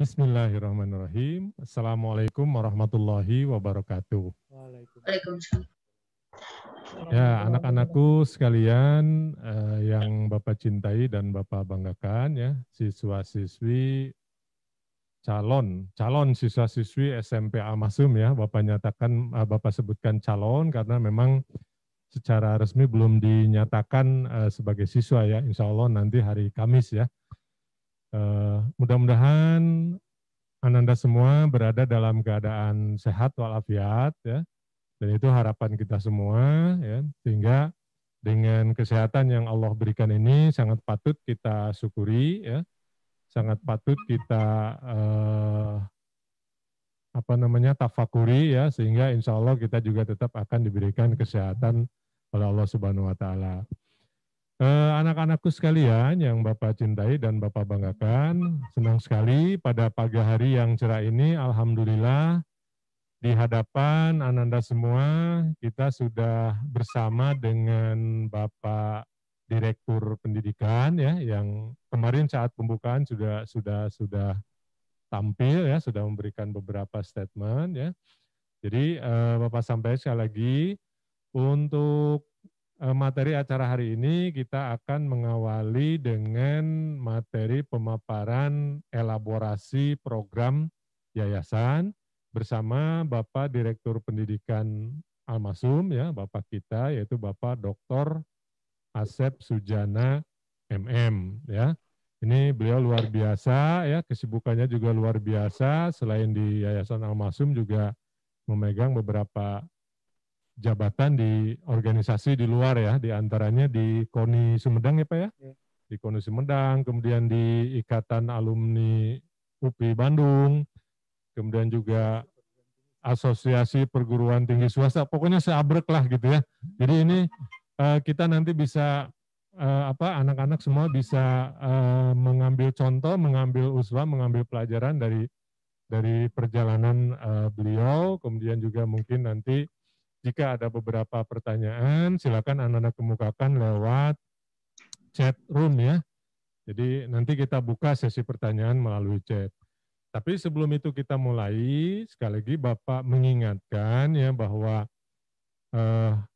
Bismillahirrahmanirrahim. Assalamualaikum warahmatullahi wabarakatuh. Waalaikumsalam. Ya, anak-anakku sekalian yang Bapak cintai dan Bapak banggakan ya, siswa-siswi calon siswa-siswi SMP Al-Masum ya, Bapak nyatakan Bapak sebutkan calon karena memang secara resmi belum dinyatakan sebagai siswa ya, insya Allah nanti hari Kamis ya. Mudah-mudahan Ananda semua berada dalam keadaan sehat walafiat ya, dan itu harapan kita semua ya, sehingga dengan kesehatan yang Allah berikan ini sangat patut kita syukuri ya, sangat patut kita tafakuri ya, sehingga insya Allah kita juga tetap akan diberikan kesehatan oleh Allah Subhanahu Wa Taala. Anak-anakku sekalian yang Bapak cintai dan Bapak banggakan, senang sekali pada pagi hari yang cerah ini, alhamdulillah di hadapan Ananda semua kita sudah bersama dengan Bapak Direktur Pendidikan ya, yang kemarin saat pembukaan sudah tampil ya, sudah memberikan beberapa statement ya. Jadi Bapak sampaikan sekali lagi untuk materi acara hari ini kita akan mengawali dengan materi pemaparan elaborasi program yayasan bersama Bapak Direktur Pendidikan Al-Masum ya, Bapak kita yaitu Bapak Dr. Asep Sujana MM ya. Ini beliau luar biasa ya, kesibukannya juga luar biasa, selain di Yayasan Al-Masum juga memegang beberapa jabatan di organisasi di luar ya, diantaranya di KONI Sumedang ya Pak ya, di KONI Sumedang, kemudian di Ikatan Alumni UPI Bandung, kemudian juga Asosiasi Perguruan Tinggi Swasta, pokoknya seabrek lah gitu ya. Jadi ini kita nanti bisa anak-anak semua bisa mengambil contoh, mengambil uswah, mengambil pelajaran dari perjalanan beliau, kemudian juga mungkin nanti jika ada beberapa pertanyaan, silakan anak-anak kemukakan lewat chat room ya. Jadi nanti kita buka sesi pertanyaan melalui chat. Tapi sebelum itu kita mulai, sekali lagi Bapak mengingatkan ya bahwa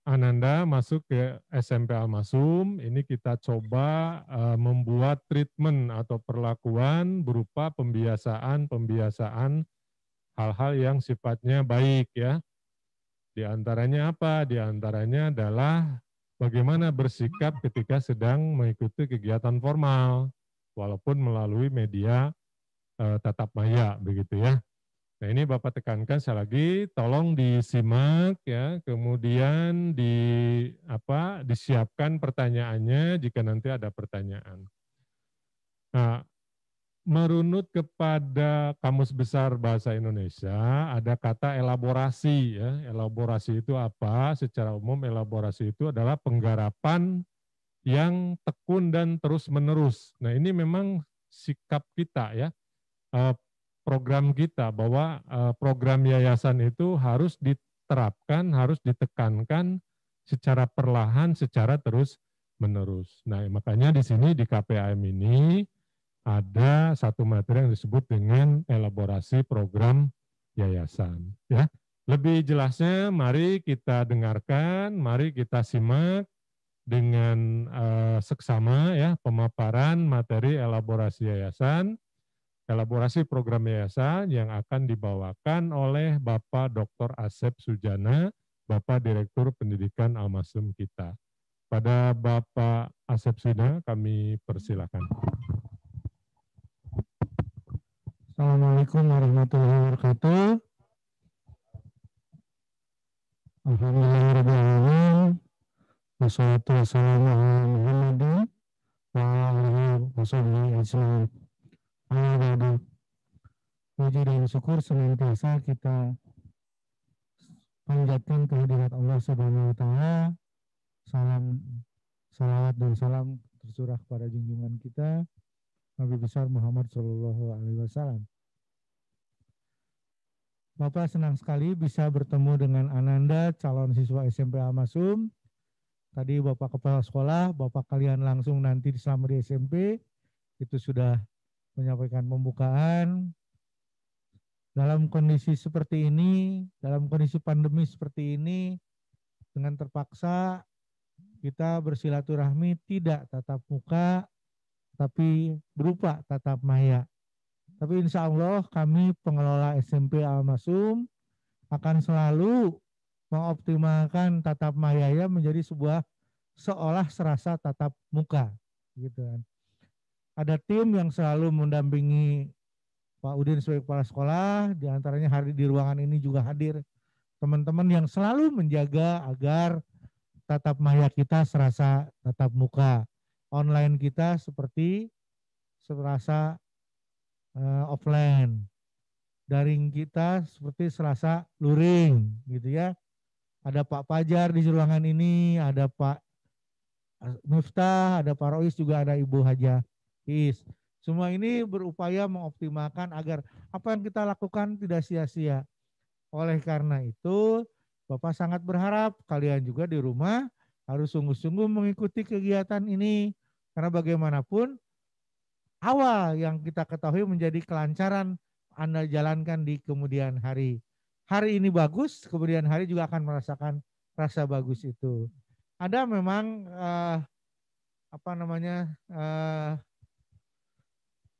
Ananda masuk ke SMP Al-Masum, ini kita coba membuat treatment atau perlakuan berupa pembiasaan hal-hal yang sifatnya baik ya. Di antaranya apa? Di antaranya adalah bagaimana bersikap ketika sedang mengikuti kegiatan formal, walaupun melalui media tatap maya, begitu ya. Nah ini Bapak tekankan sekali lagi, tolong disimak ya, kemudian disiapkan pertanyaannya jika nanti ada pertanyaan. Nah, merunut kepada Kamus Besar Bahasa Indonesia, ada kata elaborasi. Ya. Elaborasi itu apa? Secara umum elaborasi itu adalah penggarapan yang tekun dan terus-menerus. Nah ini memang sikap kita ya, program kita bahwa program yayasan itu harus diterapkan, harus ditekankan secara perlahan, secara terus-menerus. Nah makanya di sini di KPAM ini, ada satu materi yang disebut dengan elaborasi program yayasan. Ya, lebih jelasnya mari kita dengarkan, mari kita simak dengan seksama ya pemaparan materi elaborasi yayasan, elaborasi program yayasan yang akan dibawakan oleh Bapak Dr. Asep Sujana, Bapak Direktur Pendidikan Al-Masum kita. Pada Bapak Asep Sujana kami persilakan. Assalamualaikum warahmatullahi wabarakatuh. Alhamdulillahirrahmanirrahim. Wassalatu wassalamu ala Muhammadin wa ala alihi washabihi ajmain. Puji dan syukur senantiasa kita panjatkan kehadirat Allah Subhanahu wa taala. Salam, salawat dan salam tercurah kepada junjungan kita Nabi besar Muhammad Shallallahu Alaihi Wasallam. Bapak senang sekali bisa bertemu dengan Ananda, calon siswa SMP Al-Masum. Tadi Bapak Kepala Sekolah, Bapak kalian langsung nanti selama di SMP, itu sudah menyampaikan pembukaan. dalam kondisi seperti ini, dalam kondisi pandemi seperti ini, dengan terpaksa kita bersilaturahmi tidak tatap muka, tapi berupa tatap maya. Tapi insya Allah kami pengelola SMP Al-Masum akan selalu mengoptimalkan tatap mayanya menjadi sebuah seolah serasa tatap muka, gitu kan. Ada tim yang selalu mendampingi Pak Udin sebagai kepala sekolah, diantaranya hari di ruangan ini juga hadir teman-teman yang selalu menjaga agar tatap maya kita serasa tatap muka, online kita seperti serasa offline, daring kita seperti serasa luring, gitu ya. Ada Pak Pajar di ruangan ini, ada Pak Miftah, ada Pak Rois, juga ada Ibu Haja Is. Semua ini berupaya mengoptimalkan agar apa yang kita lakukan tidak sia-sia. Oleh karena itu, Bapak sangat berharap kalian juga di rumah harus sungguh-sungguh mengikuti kegiatan ini. Karena bagaimanapun, awal yang kita ketahui menjadi kelancaran Anda jalankan di kemudian hari. Hari ini bagus, kemudian hari juga akan merasakan rasa bagus itu. Ada memang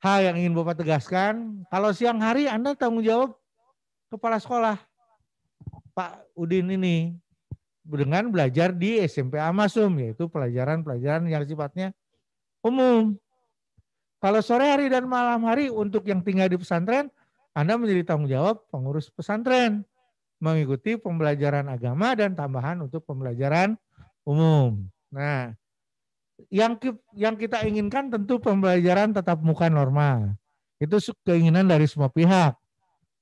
hal yang ingin Bapak tegaskan. Kalau siang hari Anda tanggung jawab kepala sekolah Pak Udin ini dengan belajar di SMP Al-Masum, yaitu pelajaran-pelajaran yang sifatnya umum. Kalau sore hari dan malam hari untuk yang tinggal di pesantren, Anda menjadi tanggung jawab pengurus pesantren, mengikuti pembelajaran agama dan tambahan untuk pembelajaran umum. Nah, yang kita inginkan tentu pembelajaran tatap muka normal. Itu keinginan dari semua pihak,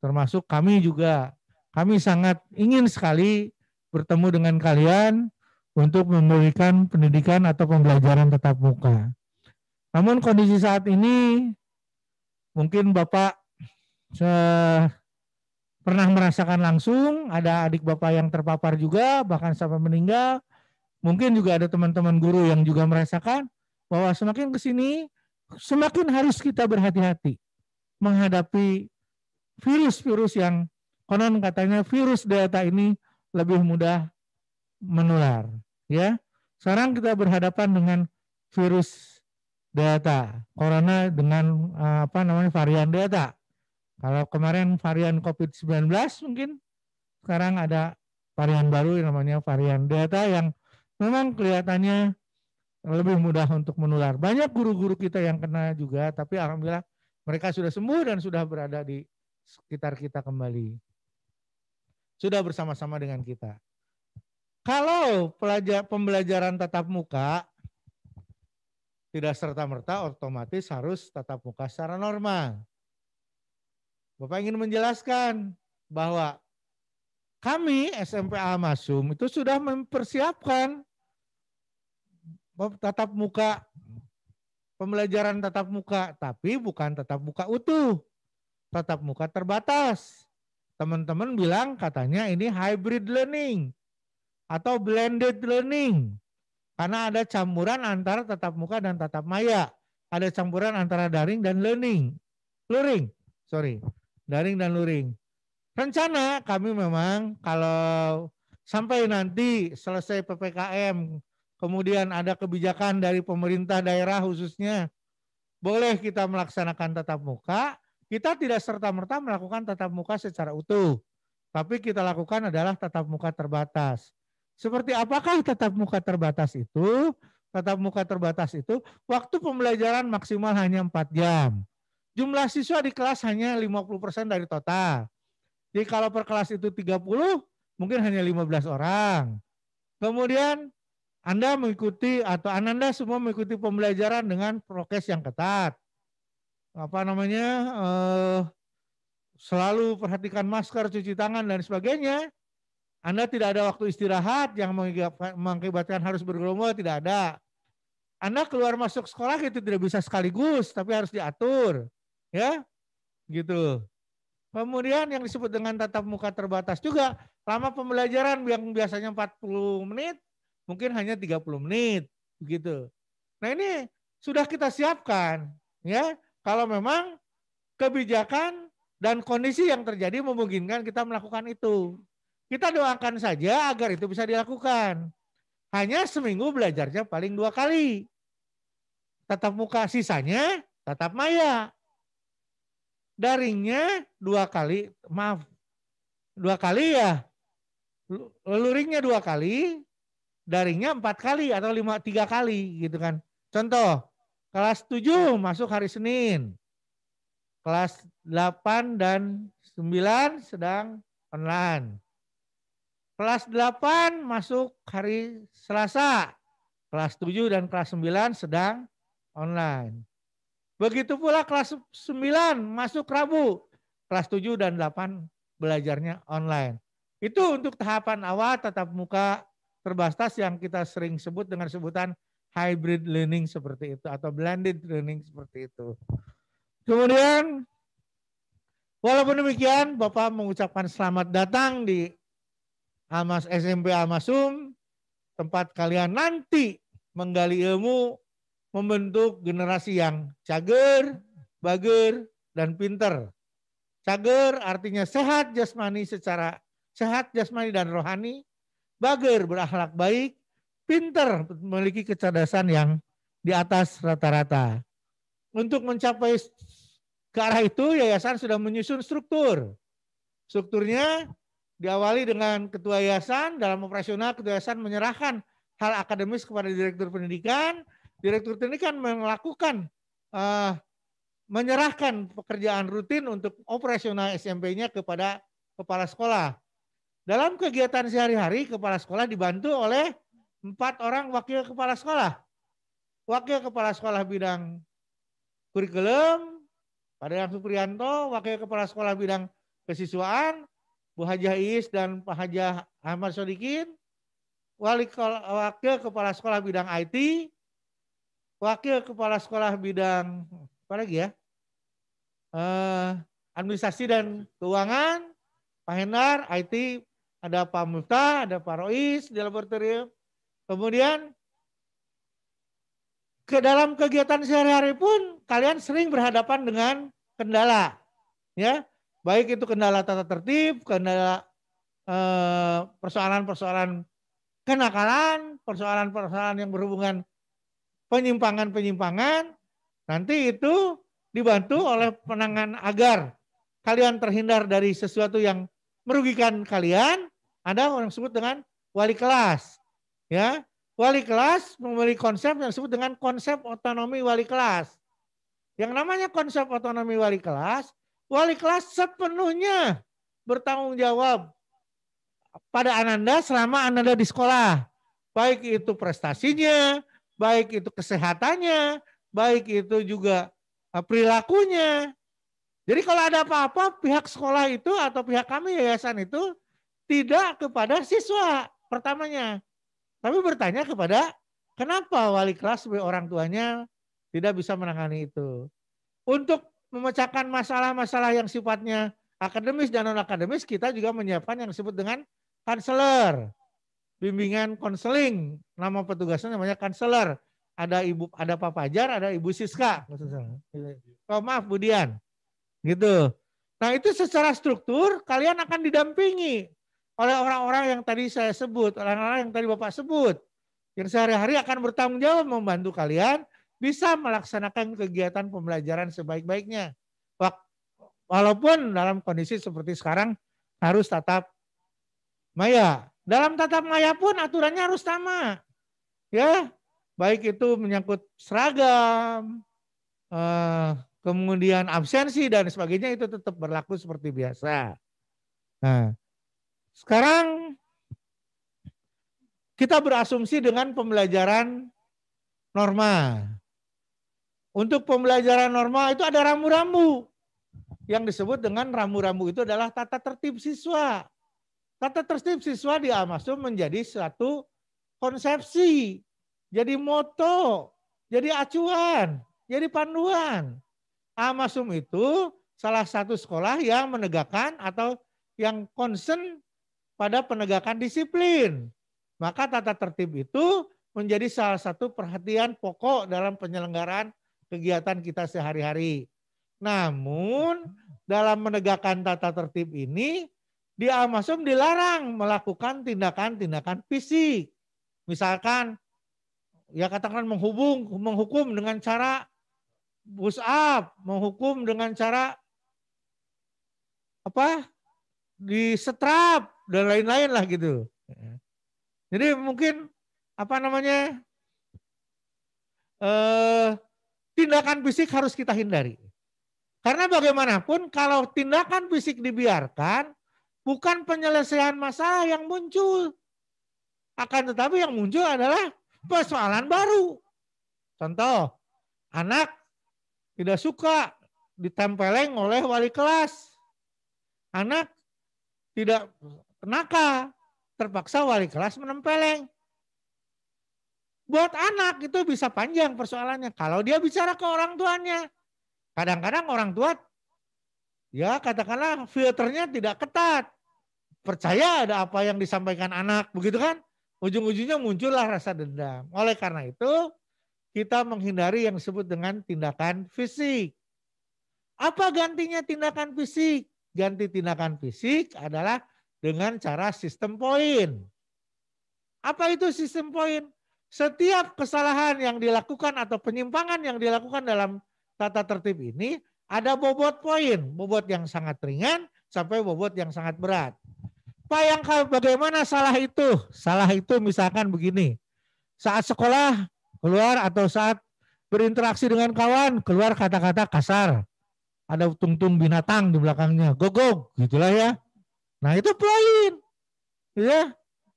termasuk kami juga. Kami sangat ingin sekali bertemu dengan kalian untuk memberikan pendidikan atau pembelajaran tatap muka. Namun kondisi saat ini mungkin Bapak pernah merasakan langsung, ada adik Bapak yang terpapar juga, bahkan sampai meninggal. Mungkin juga ada teman-teman guru yang juga merasakan bahwa semakin ke sini, semakin harus kita berhati-hati menghadapi virus-virus yang konon katanya virus Delta ini lebih mudah menular. Ya, sekarang kita berhadapan dengan virus Delta, corona dengan varian Delta. Kalau kemarin varian COVID-19 mungkin sekarang ada varian baru yang namanya varian Delta yang memang kelihatannya lebih mudah untuk menular. Banyak guru-guru kita yang kena juga, tapi alhamdulillah mereka sudah sembuh dan sudah berada di sekitar kita kembali. Sudah bersama-sama dengan kita. Kalau pembelajaran tatap muka, tidak serta-merta otomatis harus tatap muka secara normal. Bapak ingin menjelaskan bahwa kami SMP Al-Masum itu sudah mempersiapkan tatap muka, pembelajaran tatap muka, tapi bukan tatap muka utuh, tatap muka terbatas. Teman-teman bilang katanya ini hybrid learning atau blended learning, karena ada campuran antara tatap muka dan tatap maya, ada campuran antara daring dan luring, daring dan luring. Rencana kami memang kalau sampai nanti selesai PPKM, kemudian ada kebijakan dari pemerintah daerah khususnya, boleh kita melaksanakan tatap muka, kita tidak serta-merta melakukan tatap muka secara utuh. Tapi kita lakukan adalah tatap muka terbatas. Seperti apakah tatap muka terbatas itu? Tatap muka terbatas itu waktu pembelajaran maksimal hanya 4 jam. Jumlah siswa di kelas hanya 50% dari total. Jadi kalau per kelas itu 30, mungkin hanya 15 orang. Kemudian Anda mengikuti atau Anda semua mengikuti pembelajaran dengan prokes yang ketat. Selalu perhatikan masker, cuci tangan dan sebagainya. Anda tidak ada waktu istirahat yang mengakibatkan harus bergerombol, tidak ada. Anda keluar masuk sekolah itu tidak bisa sekaligus, tapi harus diatur, ya, gitu. Kemudian yang disebut dengan tatap muka terbatas juga, lama pembelajaran yang biasanya 40 menit, mungkin hanya 30 menit, begitu. Nah ini sudah kita siapkan, ya. Kalau memang kebijakan Dan kondisi yang terjadi memungkinkan kita melakukan itu. Kita doakan saja agar itu bisa dilakukan. Hanya seminggu belajarnya paling 2 kali. Tatap muka, sisanya tatap maya. Daringnya 2 kali, 2 kali ya. Luringnya 2 kali, daringnya 4 kali atau 3 kali gitu kan. Contoh, kelas 7 masuk hari Senin. Kelas 8 dan 9 sedang online. Kelas 8 masuk hari Selasa. Kelas 7 dan kelas 9 sedang online. Begitu pula kelas 9 masuk Rabu. Kelas 7 dan 8 belajarnya online. Itu untuk tahapan awal tatap muka terbatas yang kita sering sebut dengan sebutan hybrid learning seperti itu atau blended learning seperti itu. Kemudian walaupun demikian Bapak mengucapkan selamat datang di SMP Almasum, tempat kalian nanti menggali ilmu, membentuk generasi yang cager, bager, dan pinter. Cager artinya sehat jasmani dan rohani, bager berakhlak baik, pinter memiliki kecerdasan yang di atas rata-rata. Untuk mencapai ke arah itu, yayasan sudah menyusun struktur. Strukturnya diawali dengan ketua yayasan. Dalam operasional, ketua yayasan menyerahkan hal akademis kepada direktur pendidikan. Direktur pendidikan melakukan menyerahkan pekerjaan rutin untuk operasional SMP-nya kepada kepala sekolah. Dalam kegiatan sehari-hari, kepala sekolah dibantu oleh 4 orang wakil kepala sekolah. Wakil kepala sekolah bidang kurikulum, Pak Dadang Supriyanto, wakil kepala sekolah bidang kesiswaan, Bu Hajah Iis dan Pak Hajah Ahmad Sodikin, wakil kepala sekolah bidang IT, wakil kepala sekolah bidang apa lagi ya? Administrasi dan keuangan, Pak Hendar, IT, ada Pak Miftah, ada Pak Rois di laboratorium. Kemudian ke dalam kegiatan sehari-hari pun kalian sering berhadapan dengan kendala, ya, baik itu kendala tata tertib, kendala persoalan-persoalan kenakalan, persoalan-persoalan yang berhubungan penyimpangan-penyimpangan. Nanti itu dibantu oleh penanganan agar kalian terhindar dari sesuatu yang merugikan kalian. Ada orang sebut dengan wali kelas, ya. Wali kelas memiliki konsep yang disebut dengan konsep otonomi wali kelas. Yang namanya konsep otonomi wali kelas sepenuhnya bertanggung jawab pada Ananda selama Ananda di sekolah. Baik itu prestasinya, baik itu kesehatannya, baik itu juga perilakunya. Jadi kalau ada apa-apa pihak sekolah itu atau pihak kami yayasan itu tidak kepada siswa pertamanya. Tapi bertanya kepada kenapa wali kelas sebagai orang tuanya tidak bisa menangani itu. Untuk memecahkan masalah-masalah yang sifatnya akademis dan non-akademis, kita juga menyiapkan yang disebut dengan konselor. Bimbingan konseling, nama petugasnya namanya konselor. Ada Pak Fajar, ada Ibu Siska. Oh maaf Bu Dian. Gitu. Nah itu secara struktur kalian akan didampingi oleh orang-orang yang tadi saya sebut, orang-orang yang tadi Bapak sebut, yang sehari-hari akan bertanggung jawab membantu kalian bisa melaksanakan kegiatan pembelajaran sebaik-baiknya. Walaupun dalam kondisi seperti sekarang harus tatap maya. Dalam tatap maya pun aturannya harus sama. Ya, baik itu menyangkut seragam, kemudian absensi dan sebagainya itu tetap berlaku seperti biasa. Nah, sekarang kita berasumsi dengan pembelajaran norma. Untuk pembelajaran norma itu ada rambu-rambu. Yang disebut dengan rambu-rambu itu adalah tata tertib siswa. Tata tertib siswa di Almasum menjadi suatu konsepsi, jadi moto, jadi acuan, jadi panduan. Almasum itu salah satu sekolah yang menegakkan atau yang concern pada penegakan disiplin. Maka tata tertib itu menjadi salah satu perhatian pokok dalam penyelenggaraan kegiatan kita sehari-hari. Namun dalam menegakkan tata tertib ini di Al-Masum dilarang melakukan tindakan-tindakan fisik. Misalkan ya katakan menghukum dengan cara push up, menghukum dengan cara apa? Disetrap dan lain-lain lah gitu. Jadi mungkin apa namanya? Tindakan fisik harus kita hindari. Karena bagaimanapun kalau tindakan fisik dibiarkan, bukan penyelesaian masalah yang muncul. Akan tetapi yang muncul adalah persoalan baru. Contoh, anak tidak suka ditempeleng oleh wali kelas. Anak tidak nakal, terpaksa wali kelas menempeleng. Buat anak itu bisa panjang persoalannya. Kalau dia bicara ke orang tuanya. Kadang-kadang orang tua ya katakanlah filternya tidak ketat. Percaya ada apa yang disampaikan anak. Begitu kan? Ujung-ujungnya muncullah rasa dendam. Oleh karena itu kita menghindari yang disebut dengan tindakan fisik. Apa gantinya tindakan fisik? Ganti tindakan fisik adalah dengan cara sistem poin. Apa itu sistem poin? Setiap kesalahan yang dilakukan atau penyimpangan yang dilakukan dalam tata tertib ini ada bobot poin, bobot yang sangat ringan sampai bobot yang sangat berat. Bayangkan bagaimana salah itu? Salah itu misalkan begini, saat sekolah keluar atau saat berinteraksi dengan kawan keluar kata-kata kasar, ada tung-tung binatang di belakangnya, gogog, gitulah ya. Nah itu poin, ya.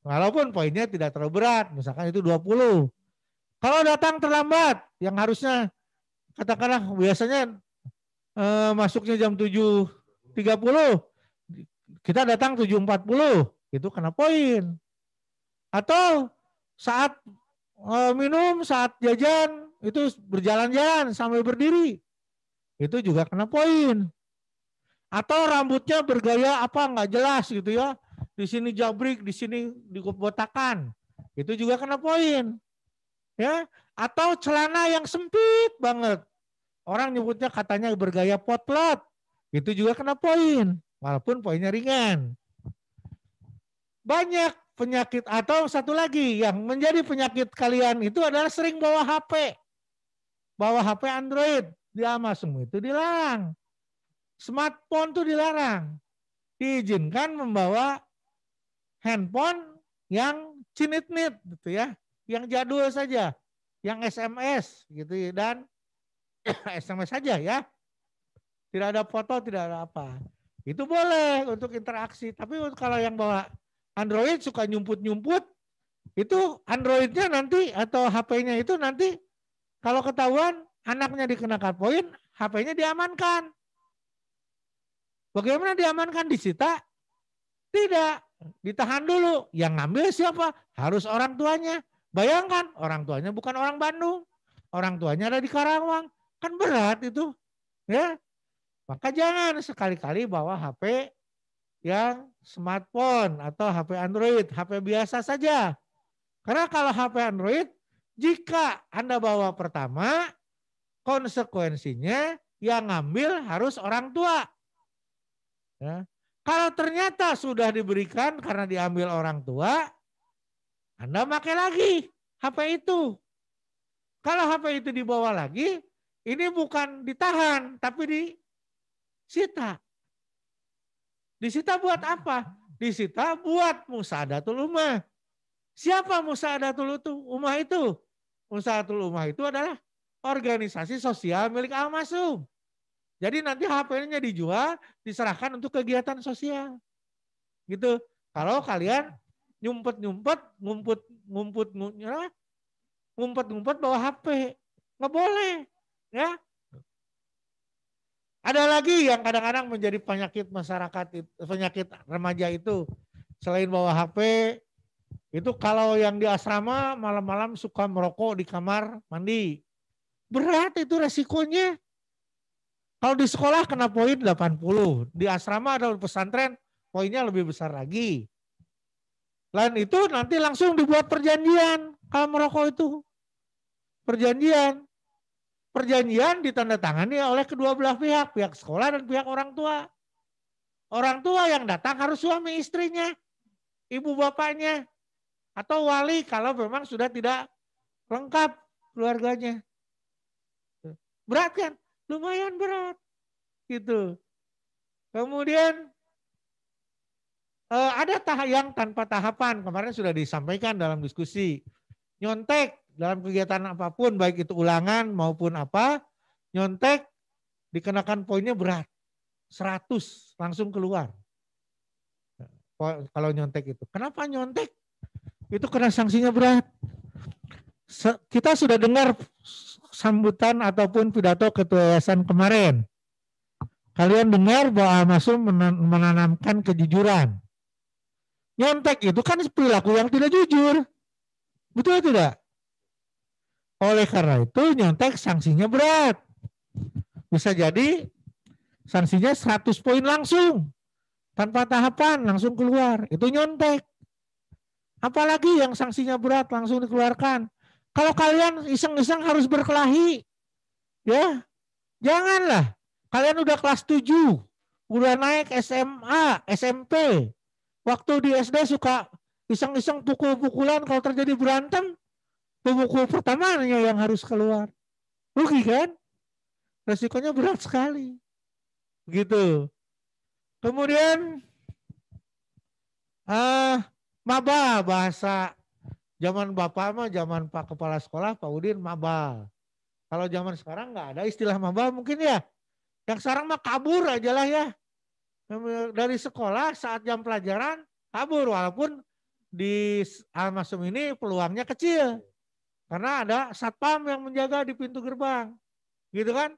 Walaupun poinnya tidak terlalu berat, misalkan itu 20. Kalau datang terlambat, yang harusnya katakanlah biasanya masuknya jam 7.30, kita datang 7.40, itu kena poin. Atau saat minum, saat jajan, itu berjalan-jalan sambil berdiri, itu juga kena poin. Atau rambutnya bergaya apa nggak jelas gitu ya. Di sini jabrik, di sini dibotakan. Itu juga kena poin. Ya, atau celana yang sempit banget. Orang nyebutnya katanya bergaya potlot. Itu juga kena poin, walaupun poinnya ringan. Banyak penyakit atau satu lagi yang menjadi penyakit kalian itu adalah sering bawa HP. Bawa HP Android di Amazon itu dilarang. Smartphone itu dilarang. Diizinkan membawa handphone yang cinit-nit gitu ya, yang jadul saja, yang SMS gitu ya, dan SMS saja ya, tidak ada foto, tidak ada apa. Itu boleh untuk interaksi, tapi kalau yang bawa Android suka nyumput-nyumput, itu Androidnya nanti atau HP-nya itu nanti kalau ketahuan anaknya dikenakan poin, HP-nya diamankan. Bagaimana diamankan? Disita? Tidak. Ditahan dulu. Yang ngambil siapa? Harus orang tuanya. Bayangkan orang tuanya bukan orang Bandung. Orang tuanya ada di Karawang. Kan berat itu. Ya. Maka jangan sekali-kali bawa HP yang smartphone atau HP Android. HP biasa saja. Karena kalau HP Android, jika Anda bawa pertama, konsekuensinya yang ngambil harus orang tua. Ya. Kalau ternyata sudah diberikan karena diambil orang tua, Anda pakai lagi HP itu. Kalau HP itu dibawa lagi, ini bukan ditahan, tapi disita. Disita buat apa? Disita buat musa'adatul ummah. Siapa musa'adatul ummah itu? Musa'adatul ummah itu adalah organisasi sosial milik Al-Masum. Jadi nanti HP-nya dijual, diserahkan untuk kegiatan sosial. Gitu. Kalau kalian ngumpet bawa HP, nggak boleh, ya. Ada lagi yang kadang-kadang menjadi penyakit masyarakat, penyakit remaja itu, selain bawa HP, itu kalau yang di asrama malam-malam suka merokok di kamar mandi. Berat itu resikonya. Kalau di sekolah kena poin 80, di asrama atau pesantren poinnya lebih besar lagi. Lain itu nanti langsung dibuat perjanjian kalau merokok itu. Perjanjian. perjanjian ditandatangani oleh kedua belah pihak, pihak sekolah dan pihak orang tua. Orang tua yang datang harus suami istrinya, ibu bapaknya, atau wali kalau memang sudah tidak lengkap keluarganya. Berat kan? Lumayan berat. Gitu. Kemudian ada yang tanpa tahapan, kemarin sudah disampaikan dalam diskusi. Nyontek dalam kegiatan apapun, baik itu ulangan maupun apa, nyontek dikenakan poinnya berat. 100 langsung keluar. Kalau nyontek itu. Kenapa nyontek? Itu kena sanksinya berat. Kita sudah dengar sambutan ataupun pidato ketua yayasan kemarin. Kalian dengar bahwa Masum menanamkan kejujuran. Nyontek itu kan perilaku yang tidak jujur. Betul tidak? Oleh karena itu nyontek sanksinya berat. Bisa jadi sanksinya 100 poin langsung. Tanpa tahapan langsung keluar. Itu nyontek. Apalagi yang sanksinya berat langsung dikeluarkan. Kalau kalian iseng-iseng harus berkelahi. Ya, janganlah. Kalian udah kelas 7. Udah naik SMA, SMP. Waktu di SD suka iseng-iseng pukul-pukulan, kalau terjadi berantem, pemukul pertamanya yang harus keluar. Rugi kan? Resikonya berat sekali. Begitu. Kemudian maba, bahasa zaman Bapak mah, zaman Pak Kepala Sekolah, Pak Udin, maba. Kalau zaman sekarang nggak ada istilah maba mungkin ya. Yang sekarang mah kabur aja lah ya. Dari sekolah saat jam pelajaran kabur, walaupun di Al-Masum ini peluangnya kecil karena ada satpam yang menjaga di pintu gerbang, gitu kan?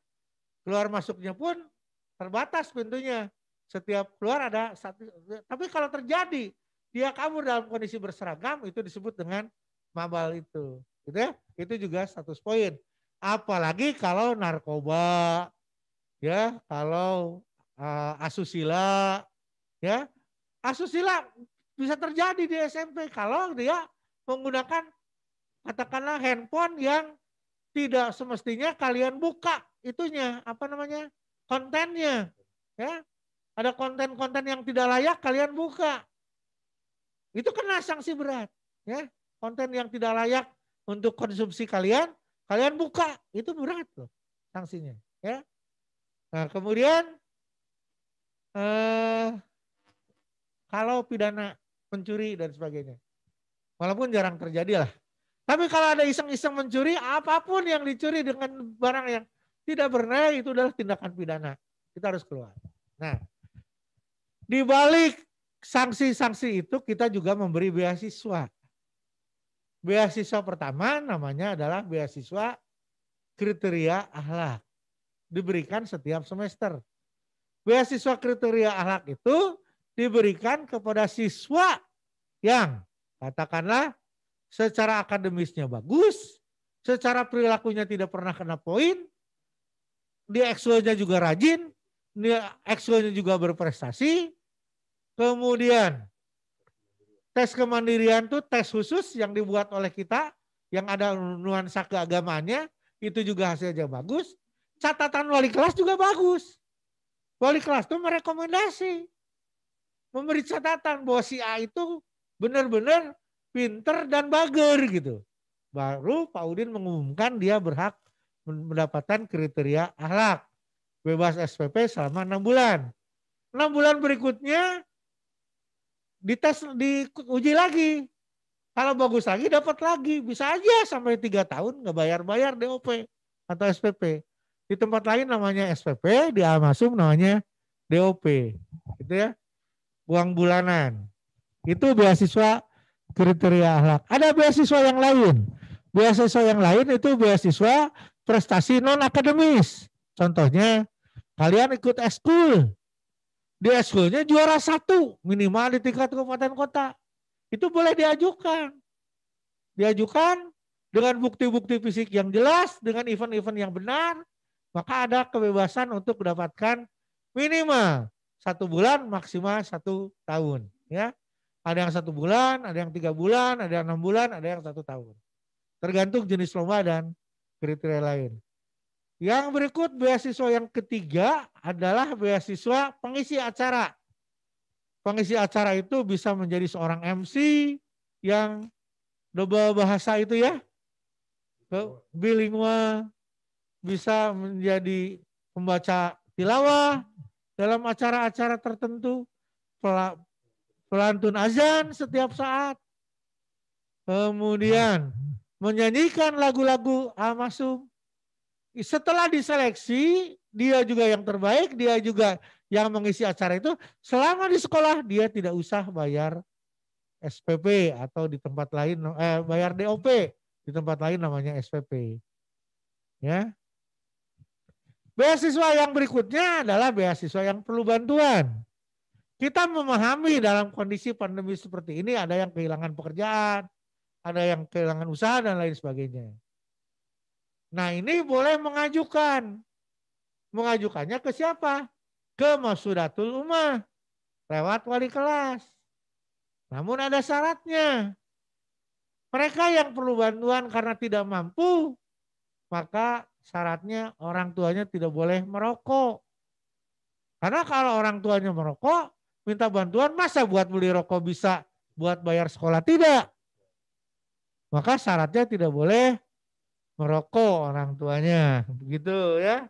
Keluar masuknya pun terbatas pintunya, setiap keluar ada satu. Tapi kalau terjadi dia kabur dalam kondisi berseragam, itu disebut dengan mabal itu, gitu ya? Itu juga 100 poin. Apalagi kalau narkoba, ya, kalau asusila, ya, asusila bisa terjadi di SMP kalau dia menggunakan katakanlah handphone yang tidak semestinya kalian buka itunya, apa namanya, kontennya, ya, ada konten-konten yang tidak layak kalian buka, itu kena sanksi berat, ya, konten yang tidak layak untuk konsumsi kalian buka, itu berat loh sanksinya, ya. Nah kemudian kalau pidana mencuri dan sebagainya, walaupun jarang terjadi lah. Tapi kalau ada iseng-iseng mencuri, apapun yang dicuri dengan barang yang tidak bernilai itu adalah tindakan pidana. Kita harus keluar. Nah, di balik sanksi-sanksi itu kita juga memberi beasiswa. Beasiswa pertama namanya adalah beasiswa kriteria akhlak. Diberikan setiap semester. Beasiswa kriteria akhlak itu diberikan kepada siswa yang katakanlah secara akademisnya bagus, secara perilakunya tidak pernah kena poin, dia eksonya juga rajin, dia eksonya juga berprestasi, kemudian tes kemandirian itu tes khusus yang dibuat oleh kita, yang ada nuansa keagamaannya, itu juga hasilnya bagus, catatan wali kelas juga bagus. Wali kelas itu merekomendasi, memberi catatan bahwa si A itu benar-benar pinter dan bager gitu. Baru Pak Udin mengumumkan dia berhak mendapatkan kriteria akhlak. Bebas SPP selama 6 bulan. 6 bulan berikutnya dites, diuji lagi. Kalau bagus lagi dapat lagi. Bisa aja sampai 3 tahun nggak bayar-bayar DOP atau SPP. Di tempat lain namanya SPP, di Al-Masum namanya DOP. Gitu ya. Uang bulanan. Itu beasiswa kriteria akhlak. Ada beasiswa yang lain. Beasiswa yang lain itu beasiswa prestasi non akademis. Contohnya kalian ikut eskul. Di eskulnya juara 1 minimal di tingkat kabupaten kota. Itu boleh diajukan. Diajukan dengan bukti-bukti fisik yang jelas, dengan event-event yang benar, maka ada kebebasan untuk mendapatkan minimal 1 bulan, maksimal 1 tahun. Ya. Ada yang 1 bulan, ada yang 3 bulan, ada yang 6 bulan, ada yang 1 tahun. Tergantung jenis lomba dan kriteria lain. Yang berikut beasiswa yang ketiga adalah beasiswa pengisi acara. Pengisi acara itu bisa menjadi seorang MC yang double bahasa itu ya, bilingual, bisa menjadi pembaca tilawah dalam acara-acara tertentu, pelantun azan setiap saat, kemudian menyanyikan lagu-lagu Al-Masum. Setelah diseleksi, dia juga yang terbaik, dia juga yang mengisi acara itu. Selama di sekolah dia tidak usah bayar SPP atau di tempat lain bayar DOP, di tempat lain namanya SPP. Ya. Beasiswa yang berikutnya adalah beasiswa yang perlu bantuan. Kita memahami dalam kondisi pandemi seperti ini ada yang kehilangan pekerjaan, ada yang kehilangan usaha dan lain sebagainya. Nah, ini boleh mengajukan. Mengajukannya ke siapa? Ke Masudatul Ummah lewat wali kelas. Namun ada syaratnya. Mereka yang perlu bantuan karena tidak mampu, maka syaratnya orang tuanya tidak boleh merokok. Karena kalau orang tuanya merokok, minta bantuan, masa buat beli rokok bisa buat bayar sekolah? Tidak. Maka syaratnya tidak boleh merokok orang tuanya, begitu ya.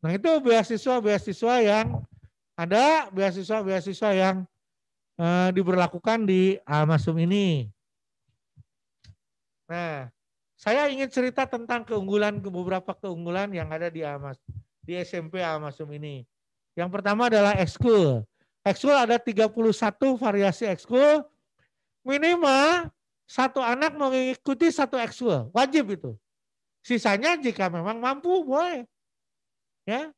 Nah, itu beasiswa yang ada, beasiswa yang diberlakukan di Al-Masum ini. Nah, saya ingin cerita tentang beberapa keunggulan yang ada di SMP Al-Masum ini. Yang pertama adalah ekskul. Ekskul ada 31 variasi ekskul. Minimal satu anak mengikuti satu ekskul, wajib itu. Sisanya jika memang mampu boleh. Ya.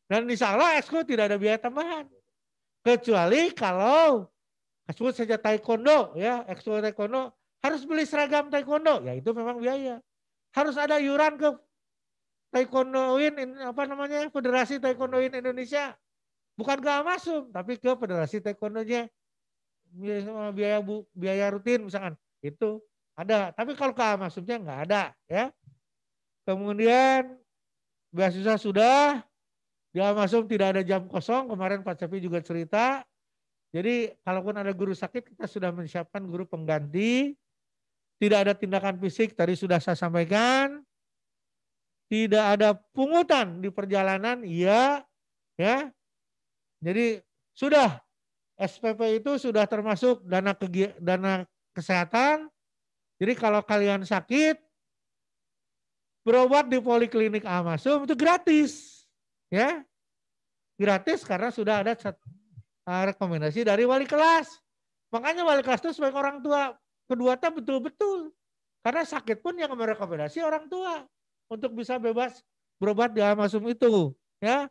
Dan insya Allah ekskul tidak ada biaya tambahan. Kecuali kalau ekskul saja taekwondo, ya, ekskul taekwondo harus beli seragam taekwondo, ya itu memang biaya. Harus ada iuran ke taekwondoin Federasi Taekwondoin Indonesia. Bukan ke Al-Masum, tapi ke Federasi Taekwondonya. Biaya rutin misalkan. Itu ada. Tapi kalau ke Al-Masumnya nggak ada, ya. Kemudian beasiswa sudah, di Al-Masum tidak ada jam kosong, kemarin Pak Cepi juga cerita. Jadi kalaupun ada guru sakit, kita sudah menyiapkan guru pengganti. Tidak ada tindakan fisik, tadi sudah saya sampaikan. Tidak ada pungutan di perjalanan, iya. Ya. Jadi sudah, SPP itu sudah termasuk dana kesehatan. Jadi kalau kalian sakit, berobat di poliklinik Al-Masum itu gratis, ya, gratis karena sudah ada rekomendasi dari wali kelas. Makanya wali kelas itu sebagai orang tua kedua betul-betul, karena sakit pun yang merekomendasi orang tua untuk bisa bebas berobat di Al-Masum itu, ya.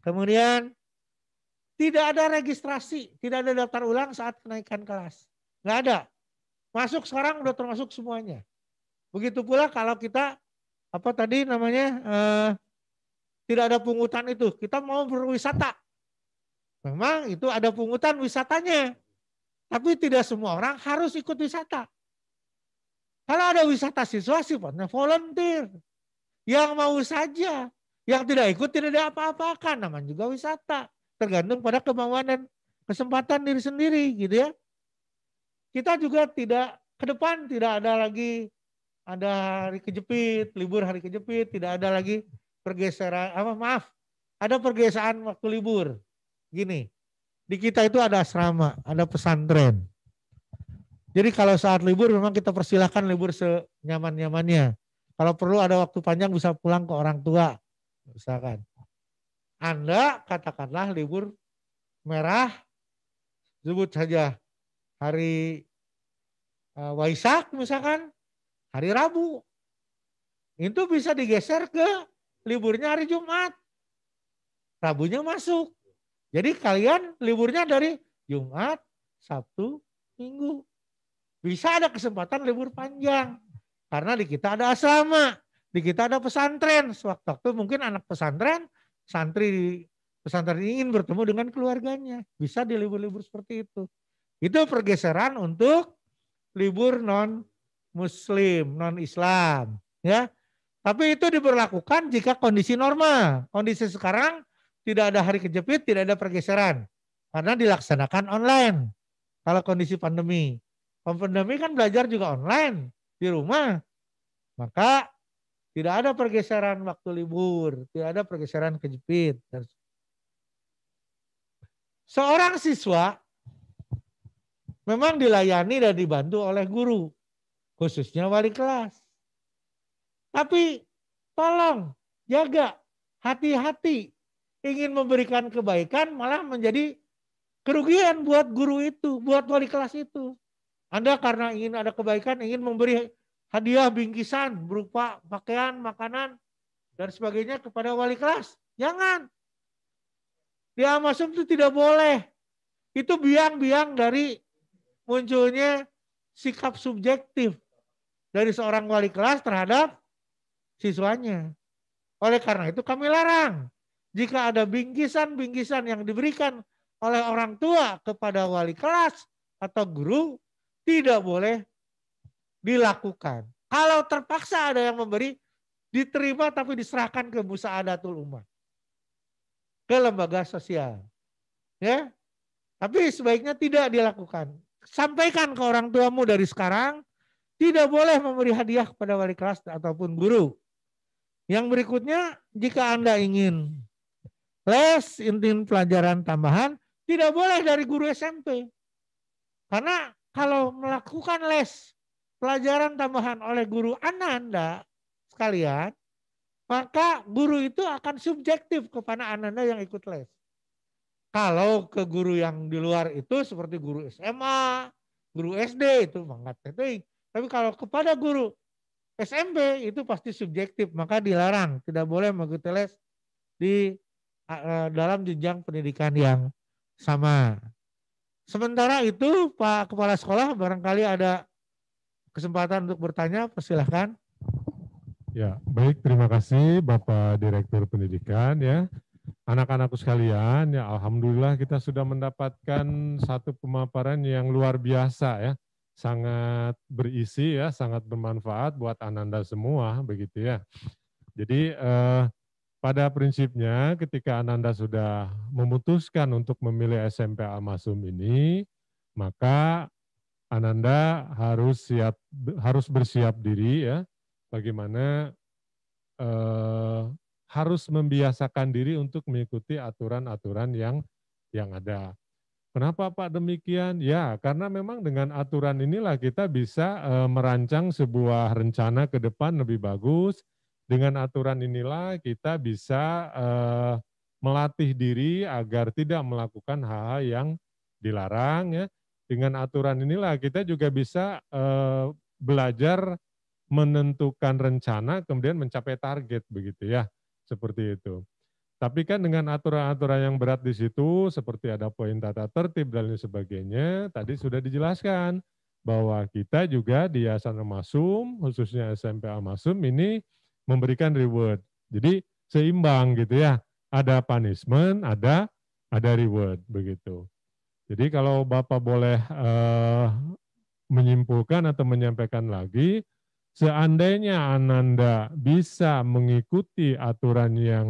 Kemudian tidak ada registrasi, tidak ada daftar ulang saat kenaikan kelas, nggak ada. Masuk sekarang udah termasuk semuanya. Begitu pula kalau kita tidak ada pungutan itu, kita mau berwisata. Memang itu ada pungutan wisatanya. Tapi tidak semua orang harus ikut wisata. Kalau ada wisata siswa sifatnya volunteer. Yang mau saja. Yang tidak ikut tidak ada apa-apakan. Namanya juga wisata. Tergantung pada kemauan dan kesempatan diri sendiri gitu ya. Kita juga tidak ke depan tidak ada lagi hari kejepit, libur hari kejepit, tidak ada lagi pergeseran, ada pergeseran waktu libur. Gini, di kita itu ada asrama, ada pesantren. Jadi kalau saat libur memang kita persilahkan libur senyaman-nyamannya. Kalau perlu ada waktu panjang bisa pulang ke orang tua, misalkan. Anda katakanlah libur merah, sebut saja hari Waisak misalkan, hari Rabu. Itu bisa digeser ke liburnya hari Jumat. Rabunya masuk. Jadi kalian liburnya dari Jumat, Sabtu, Minggu. Bisa ada kesempatan libur panjang. Karena di kita ada asrama, di kita ada pesantren. Sewaktu-waktu mungkin anak pesantren, santri di pesantren ingin bertemu dengan keluarganya. Bisa di libur-libur seperti itu. Itu pergeseran untuk libur non-Muslim, non-Islam. Ya. Tapi itu diberlakukan jika kondisi normal. Kondisi sekarang tidak ada hari kejepit, tidak ada pergeseran. Karena dilaksanakan online. Kalau kondisi pandemi. Kalau pandemi kan belajar juga online di rumah. Maka tidak ada pergeseran waktu libur. Tidak ada pergeseran kejepit. Seorang siswa memang dilayani dan dibantu oleh guru. Khususnya wali kelas. Tapi tolong jaga, hati-hati. Ingin memberikan kebaikan malah menjadi kerugian buat guru itu, buat wali kelas itu. Anda karena ingin ada kebaikan, ingin memberi hadiah bingkisan berupa pakaian, makanan, dan sebagainya kepada wali kelas. Jangan. Di Amasum itu tidak boleh. Itu biang-biang dari munculnya sikap subjektif dari seorang wali kelas terhadap siswanya. Oleh karena itu kami larang. Jika ada bingkisan-bingkisan yang diberikan oleh orang tua kepada wali kelas atau guru, tidak boleh dilakukan. Kalau terpaksa ada yang memberi, diterima tapi diserahkan ke Musaadatul Ummah. Ke lembaga sosial. Ya. Tapi sebaiknya tidak dilakukan. Sampaikan ke orang tuamu dari sekarang, tidak boleh memberi hadiah kepada wali kelas ataupun guru. Yang berikutnya, jika Anda ingin les, ingin pelajaran tambahan, tidak boleh dari guru SMP. Karena kalau melakukan les, pelajaran tambahan oleh guru Anda sekalian, maka guru itu akan subjektif kepada Anda yang ikut les. Kalau ke guru yang di luar itu seperti guru SMA, guru SD itu mangkat penting. Tapi kalau kepada guru SMP itu pasti subjektif, maka dilarang, tidak boleh mengikuti les di dalam jenjang pendidikan yang sama. Sementara itu Pak Kepala Sekolah barangkali ada kesempatan untuk bertanya, persilahkan. Ya, baik, terima kasih Bapak Direktur Pendidikan ya. Anak-anakku sekalian, ya alhamdulillah kita sudah mendapatkan satu pemaparan yang luar biasa ya. Sangat berisi ya, sangat bermanfaat buat Ananda semua begitu ya. Jadi pada prinsipnya ketika Ananda sudah memutuskan untuk memilih SMP Al-Masum ini, maka Ananda harus bersiap diri ya, bagaimana harus membiasakan diri untuk mengikuti aturan-aturan yang ada. Kenapa Pak demikian? Ya, karena memang dengan aturan inilah kita bisa merancang sebuah rencana ke depan lebih bagus. Dengan aturan inilah kita bisa melatih diri agar tidak melakukan hal-hal yang dilarang. Ya. Dengan aturan inilah kita juga bisa belajar menentukan rencana kemudian mencapai target begitu ya, seperti itu. Tapi kan dengan aturan-aturan yang berat di situ, seperti ada poin tata tertib dan lain sebagainya, tadi sudah dijelaskan bahwa kita juga di Yayasan Al-Masum, khususnya SMP Al-Masum ini memberikan reward. Jadi seimbang gitu ya, ada punishment, ada reward begitu. Jadi kalau Bapak boleh menyimpulkan atau menyampaikan lagi, seandainya Ananda bisa mengikuti aturan yang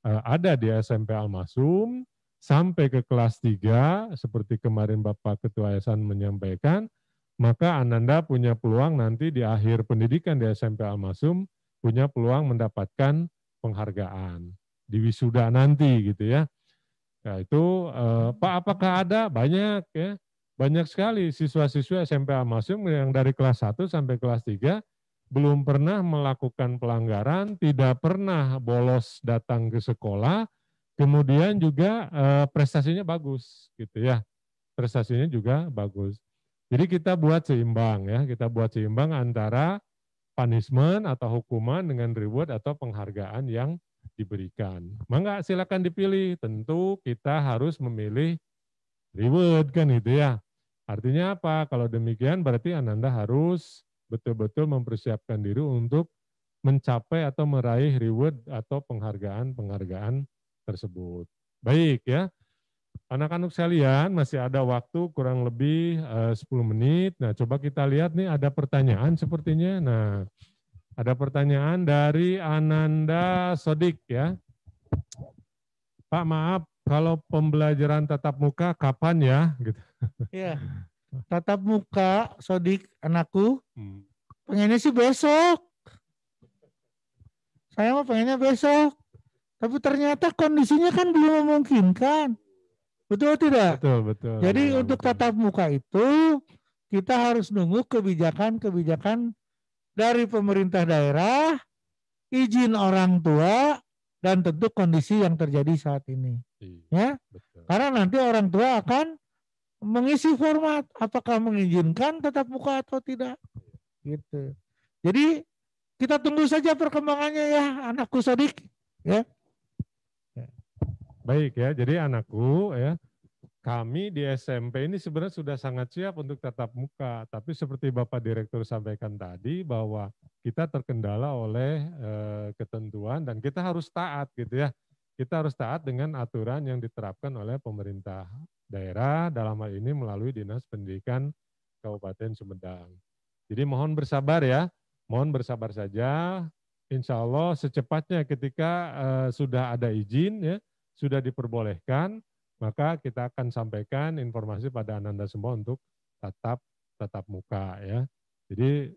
ada di SMP Al-Masum sampai ke kelas 3 seperti kemarin Bapak Ketua Yayasan menyampaikan, maka Ananda punya peluang nanti di akhir pendidikan di SMP Al-Masum punya peluang mendapatkan penghargaan di wisuda nanti gitu ya. Nah itu Pak apakah ada? Banyak ya. Banyak sekali siswa-siswa SMP Al-Masum yang dari kelas 1 sampai kelas 3 belum pernah melakukan pelanggaran, tidak pernah bolos datang ke sekolah, kemudian juga prestasinya bagus gitu ya. Prestasinya juga bagus. Jadi kita buat seimbang ya, kita buat seimbang antara punishment atau hukuman dengan reward atau penghargaan yang diberikan. Mangga silakan dipilih, tentu kita harus memilih reward kan itu ya. Artinya apa? Kalau demikian berarti Ananda harus betul-betul mempersiapkan diri untuk mencapai atau meraih reward atau penghargaan tersebut. Baik ya, anak-anak sekalian masih ada waktu kurang lebih 10 menit. Nah coba kita lihat nih ada pertanyaan sepertinya. Nah Ada pertanyaan dari Ananda Sodik ya. Pak maaf, kalau pembelajaran tatap muka kapan ya? Gitu. Ya, tatap muka, Sodik, anakku, pengennya sih besok. Saya mah pengennya besok. Tapi ternyata kondisinya kan belum memungkinkan. Betul tidak? Betul, betul. Jadi Ya, untuk betul. tatap muka itu kita harus nunggu kebijakan-kebijakan dari pemerintah daerah, izin orang tua, dan tentu kondisi yang terjadi saat ini. Ya, Betul. karena nanti orang tua akan mengisi format apakah mengizinkan tatap muka atau tidak. Gitu. Jadi kita tunggu saja perkembangannya ya, anakku Sodik. Ya. Baik ya, jadi anakku ya, kami di SMP ini sebenarnya sudah sangat siap untuk tatap muka, tapi seperti Bapak Direktur sampaikan tadi bahwa kita terkendala oleh ketentuan dan kita harus taat gitu ya. Kita harus taat dengan aturan yang diterapkan oleh pemerintah daerah, dalam hal ini melalui Dinas Pendidikan Kabupaten Sumedang. Jadi mohon bersabar ya, mohon bersabar saja. Insya Allah secepatnya ketika sudah ada izin ya, sudah diperbolehkan, maka kita akan sampaikan informasi pada Ananda semua untuk tatap muka ya. Jadi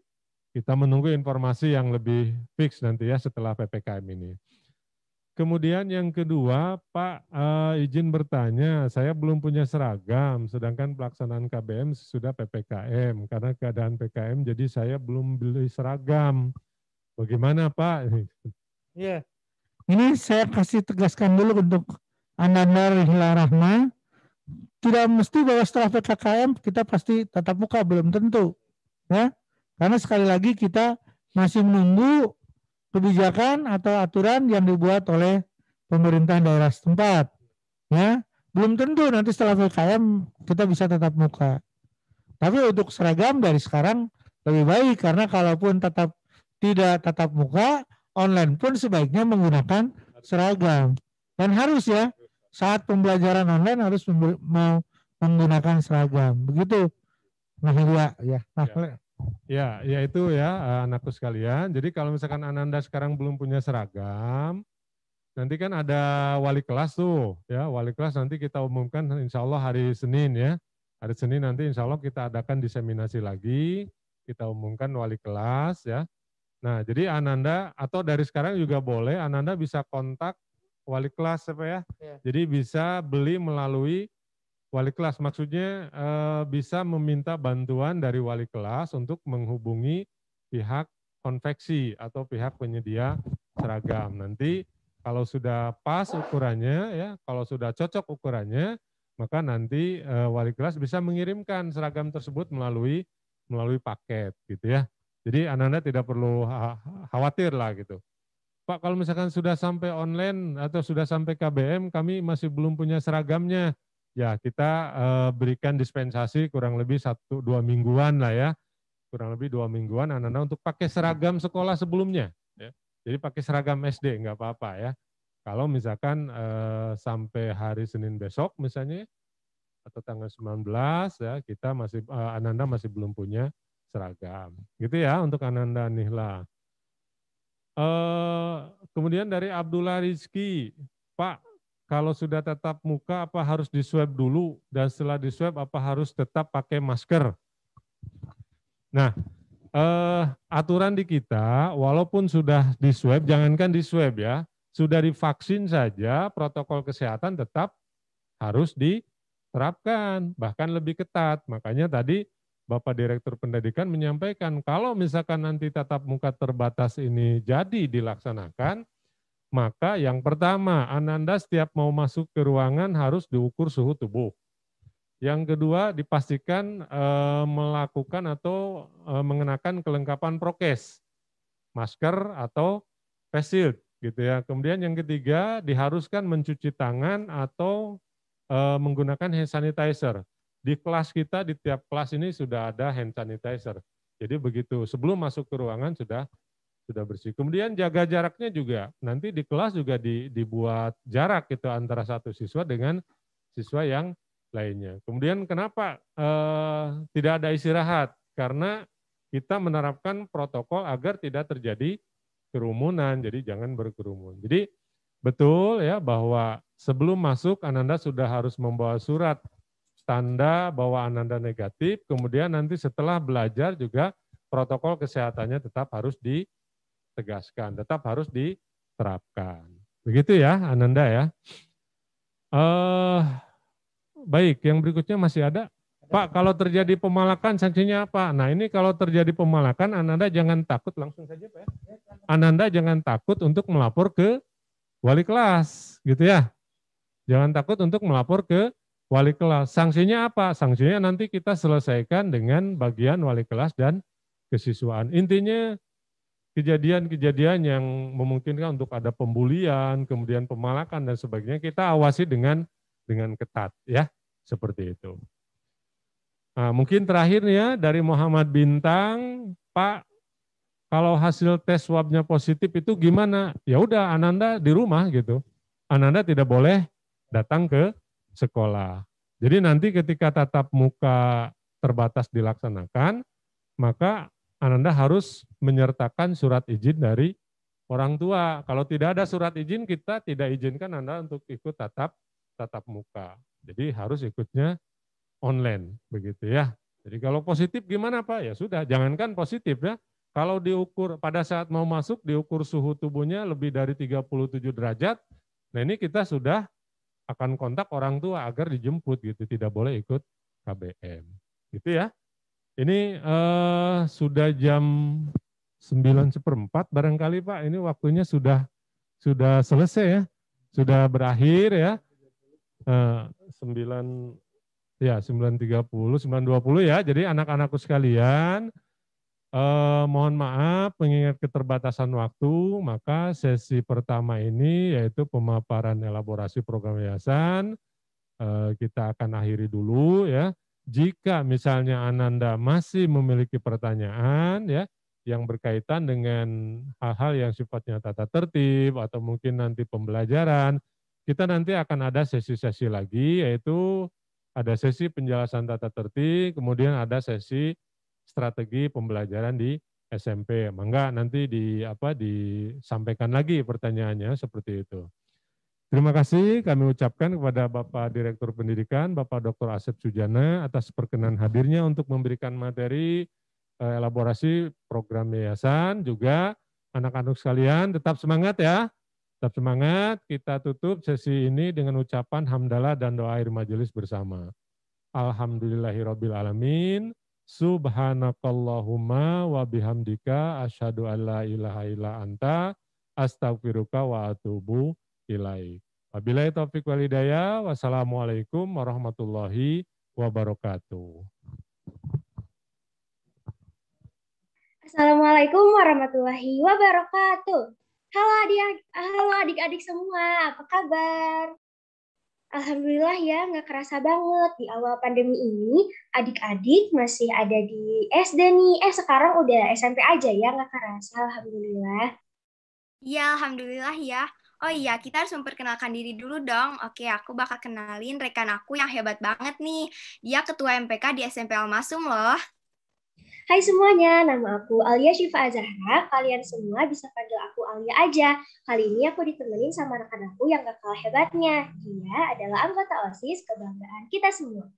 kita menunggu informasi yang lebih fix nanti ya setelah PPKM ini. Kemudian yang kedua, Pak izin bertanya, saya belum punya seragam, sedangkan pelaksanaan KBM sudah PPKM. Karena keadaan PKM, jadi saya belum beli seragam. Bagaimana Pak? Iya. Ini saya kasih tegaskan dulu untuk Ananda Rihla Rahma. Tidak mesti bahwa setelah PPKM kita pasti tatap muka, belum tentu. Ya, karena sekali lagi kita masih menunggu kebijakan atau aturan yang dibuat oleh pemerintah daerah setempat. Ya, belum tentu nanti setelah PPKM kita bisa tatap muka. Tapi untuk seragam dari sekarang lebih baik karena kalaupun tidak tatap muka, online pun sebaiknya menggunakan seragam. Dan harus ya, saat pembelajaran online harus menggunakan seragam. Begitu. Nah, ya. Ya, itu ya anakku sekalian. Jadi kalau misalkan Ananda sekarang belum punya seragam, nanti kan ada wali kelas tuh, ya wali kelas nanti kita umumkan insya Allah hari Senin ya. Hari Senin nanti insya Allah kita adakan diseminasi lagi, kita umumkan wali kelas ya. Nah jadi Ananda atau dari sekarang juga boleh, Ananda bisa kontak wali kelas apa ya. Jadi bisa beli melalui wali kelas, maksudnya bisa meminta bantuan dari wali kelas untuk menghubungi pihak konveksi atau pihak penyedia seragam. Nanti kalau sudah pas ukurannya, ya, kalau sudah cocok ukurannya, maka nanti wali kelas bisa mengirimkan seragam tersebut melalui paket, gitu ya. Jadi Ananda tidak perlu khawatir lah gitu. Pak, kalau misalkan sudah sampai online atau sudah sampai KBM, kami masih belum punya seragamnya. Ya, kita berikan dispensasi kurang lebih 1-2 mingguan lah ya. Kurang lebih 2 mingguan Ananda untuk pakai seragam sekolah sebelumnya. Ya. Jadi pakai seragam SD, nggak apa-apa ya. Kalau misalkan sampai hari Senin besok misalnya, atau tanggal 19 ya, kita masih Ananda masih belum punya seragam. Gitu ya untuk Ananda Nihla. Kemudian dari Abdullah Rizky, Pak, kalau sudah tatap muka apa harus di swab dulu dan setelah di swab apa harus tetap pakai masker? Nah, aturan di kita walaupun sudah di swab, jangankan di swab ya, sudah divaksin saja protokol kesehatan tetap harus diterapkan, bahkan lebih ketat. Makanya tadi Bapak Direktur Pendidikan menyampaikan kalau misalkan nanti tatap muka terbatas ini jadi dilaksanakan, maka yang pertama Ananda setiap mau masuk ke ruangan harus diukur suhu tubuh. Yang kedua dipastikan melakukan atau mengenakan kelengkapan prokes, masker atau face shield gitu ya. Kemudian yang ketiga diharuskan mencuci tangan atau menggunakan hand sanitizer. Di kelas kita, di tiap kelas ini sudah ada hand sanitizer. Jadi begitu sebelum masuk ke ruangan sudah bersih. Kemudian jaga jaraknya juga. Nanti di kelas juga dibuat jarak gitu antara satu siswa dengan siswa yang lainnya. Kemudian kenapa tidak ada istirahat? Karena kita menerapkan protokol agar tidak terjadi kerumunan, jadi jangan berkerumun. Jadi betul ya bahwa sebelum masuk Ananda sudah harus membawa surat tanda bahwa Ananda negatif, kemudian nanti setelah belajar juga protokol kesehatannya tetap harus ditegaskan, tetap harus diterapkan. Begitu ya Ananda ya. Baik, yang berikutnya masih ada? Pak, kalau terjadi pemalakan sanksinya apa? Nah ini kalau terjadi pemalakan, Ananda jangan takut, langsung saja Pak ya. Ananda jangan takut untuk melapor ke wali kelas, gitu ya. Jangan takut untuk melapor ke wali kelas. Sanksinya apa? Sanksinya nanti kita selesaikan dengan bagian wali kelas dan kesiswaan. Intinya kejadian-kejadian yang memungkinkan untuk ada pembulian, kemudian pemalakan dan sebagainya, kita awasi dengan ketat ya, seperti itu. Nah, mungkin terakhir ya dari Muhammad Bintang, Pak, kalau hasil tes swabnya positif itu gimana? Ya udah, Ananda di rumah gitu. Ananda tidak boleh datang ke sekolah. Jadi nanti ketika tatap muka terbatas dilaksanakan, maka Ananda harus menyertakan surat izin dari orang tua. Kalau tidak ada surat izin, kita tidak izinkan Anda untuk ikut tatap muka. Jadi harus ikutnya online, begitu ya. Jadi kalau positif gimana Pak? Ya sudah, jangankan positif ya. Kalau diukur pada saat mau masuk, diukur suhu tubuhnya lebih dari 37 derajat, nah ini kita sudah akan kontak orang tua agar dijemput gitu, tidak boleh ikut KBM. Gitu ya. Ini sudah jam 9:15 barangkali Pak, ini waktunya sudah selesai ya, sudah berakhir ya. 9:20 ya. Jadi anak-anakku sekalian, mohon maaf mengingat keterbatasan waktu, maka sesi pertama ini yaitu pemaparan elaborasi program yayasan kita akan akhiri dulu ya. Jika misalnya Ananda masih memiliki pertanyaan ya yang berkaitan dengan hal-hal yang sifatnya tata tertib atau mungkin nanti pembelajaran, kita nanti akan ada sesi-sesi lagi, yaitu ada sesi penjelasan tata tertib, kemudian ada sesi strategi pembelajaran di SMP. Mangga nanti disampaikan lagi pertanyaannya seperti itu. Terima kasih kami ucapkan kepada Bapak Direktur Pendidikan, Bapak Dr. Asep Sujana atas perkenan hadirnya untuk memberikan materi elaborasi program yayasan. Juga anak-anak sekalian tetap semangat ya, tetap semangat. Kita tutup sesi ini dengan ucapan hamdalah dan doa akhir majelis bersama. Alhamdulillahirabbil alamin. Subhanakallahumma wa bihamdika asyhadu an la ilaha illa anta astaghfiruka wa atubu ilaik. Wabillahi taufiq wal hidayah. Wassalamualaikum warahmatullahi wabarakatuh. Assalamualaikum warahmatullahi wabarakatuh. Halo adik-adik semua, apa kabar? Alhamdulillah ya, nggak kerasa banget di awal pandemi ini, adik-adik masih ada di SD nih. Sekarang udah SMP aja ya, nggak kerasa, alhamdulillah. Ya, alhamdulillah ya. Oh iya, kita harus memperkenalkan diri dulu dong. Oke, aku bakal kenalin rekan aku yang hebat banget nih. Dia ketua MPK di SMP Al-Masum loh. Hai semuanya, nama aku Alia Syifa Azahra. Kalian semua bisa panggil aku Alia aja. Kali ini aku ditemenin sama rekan aku yang gak kalah hebatnya. Dia adalah anggota OSIS kebanggaan kita semua.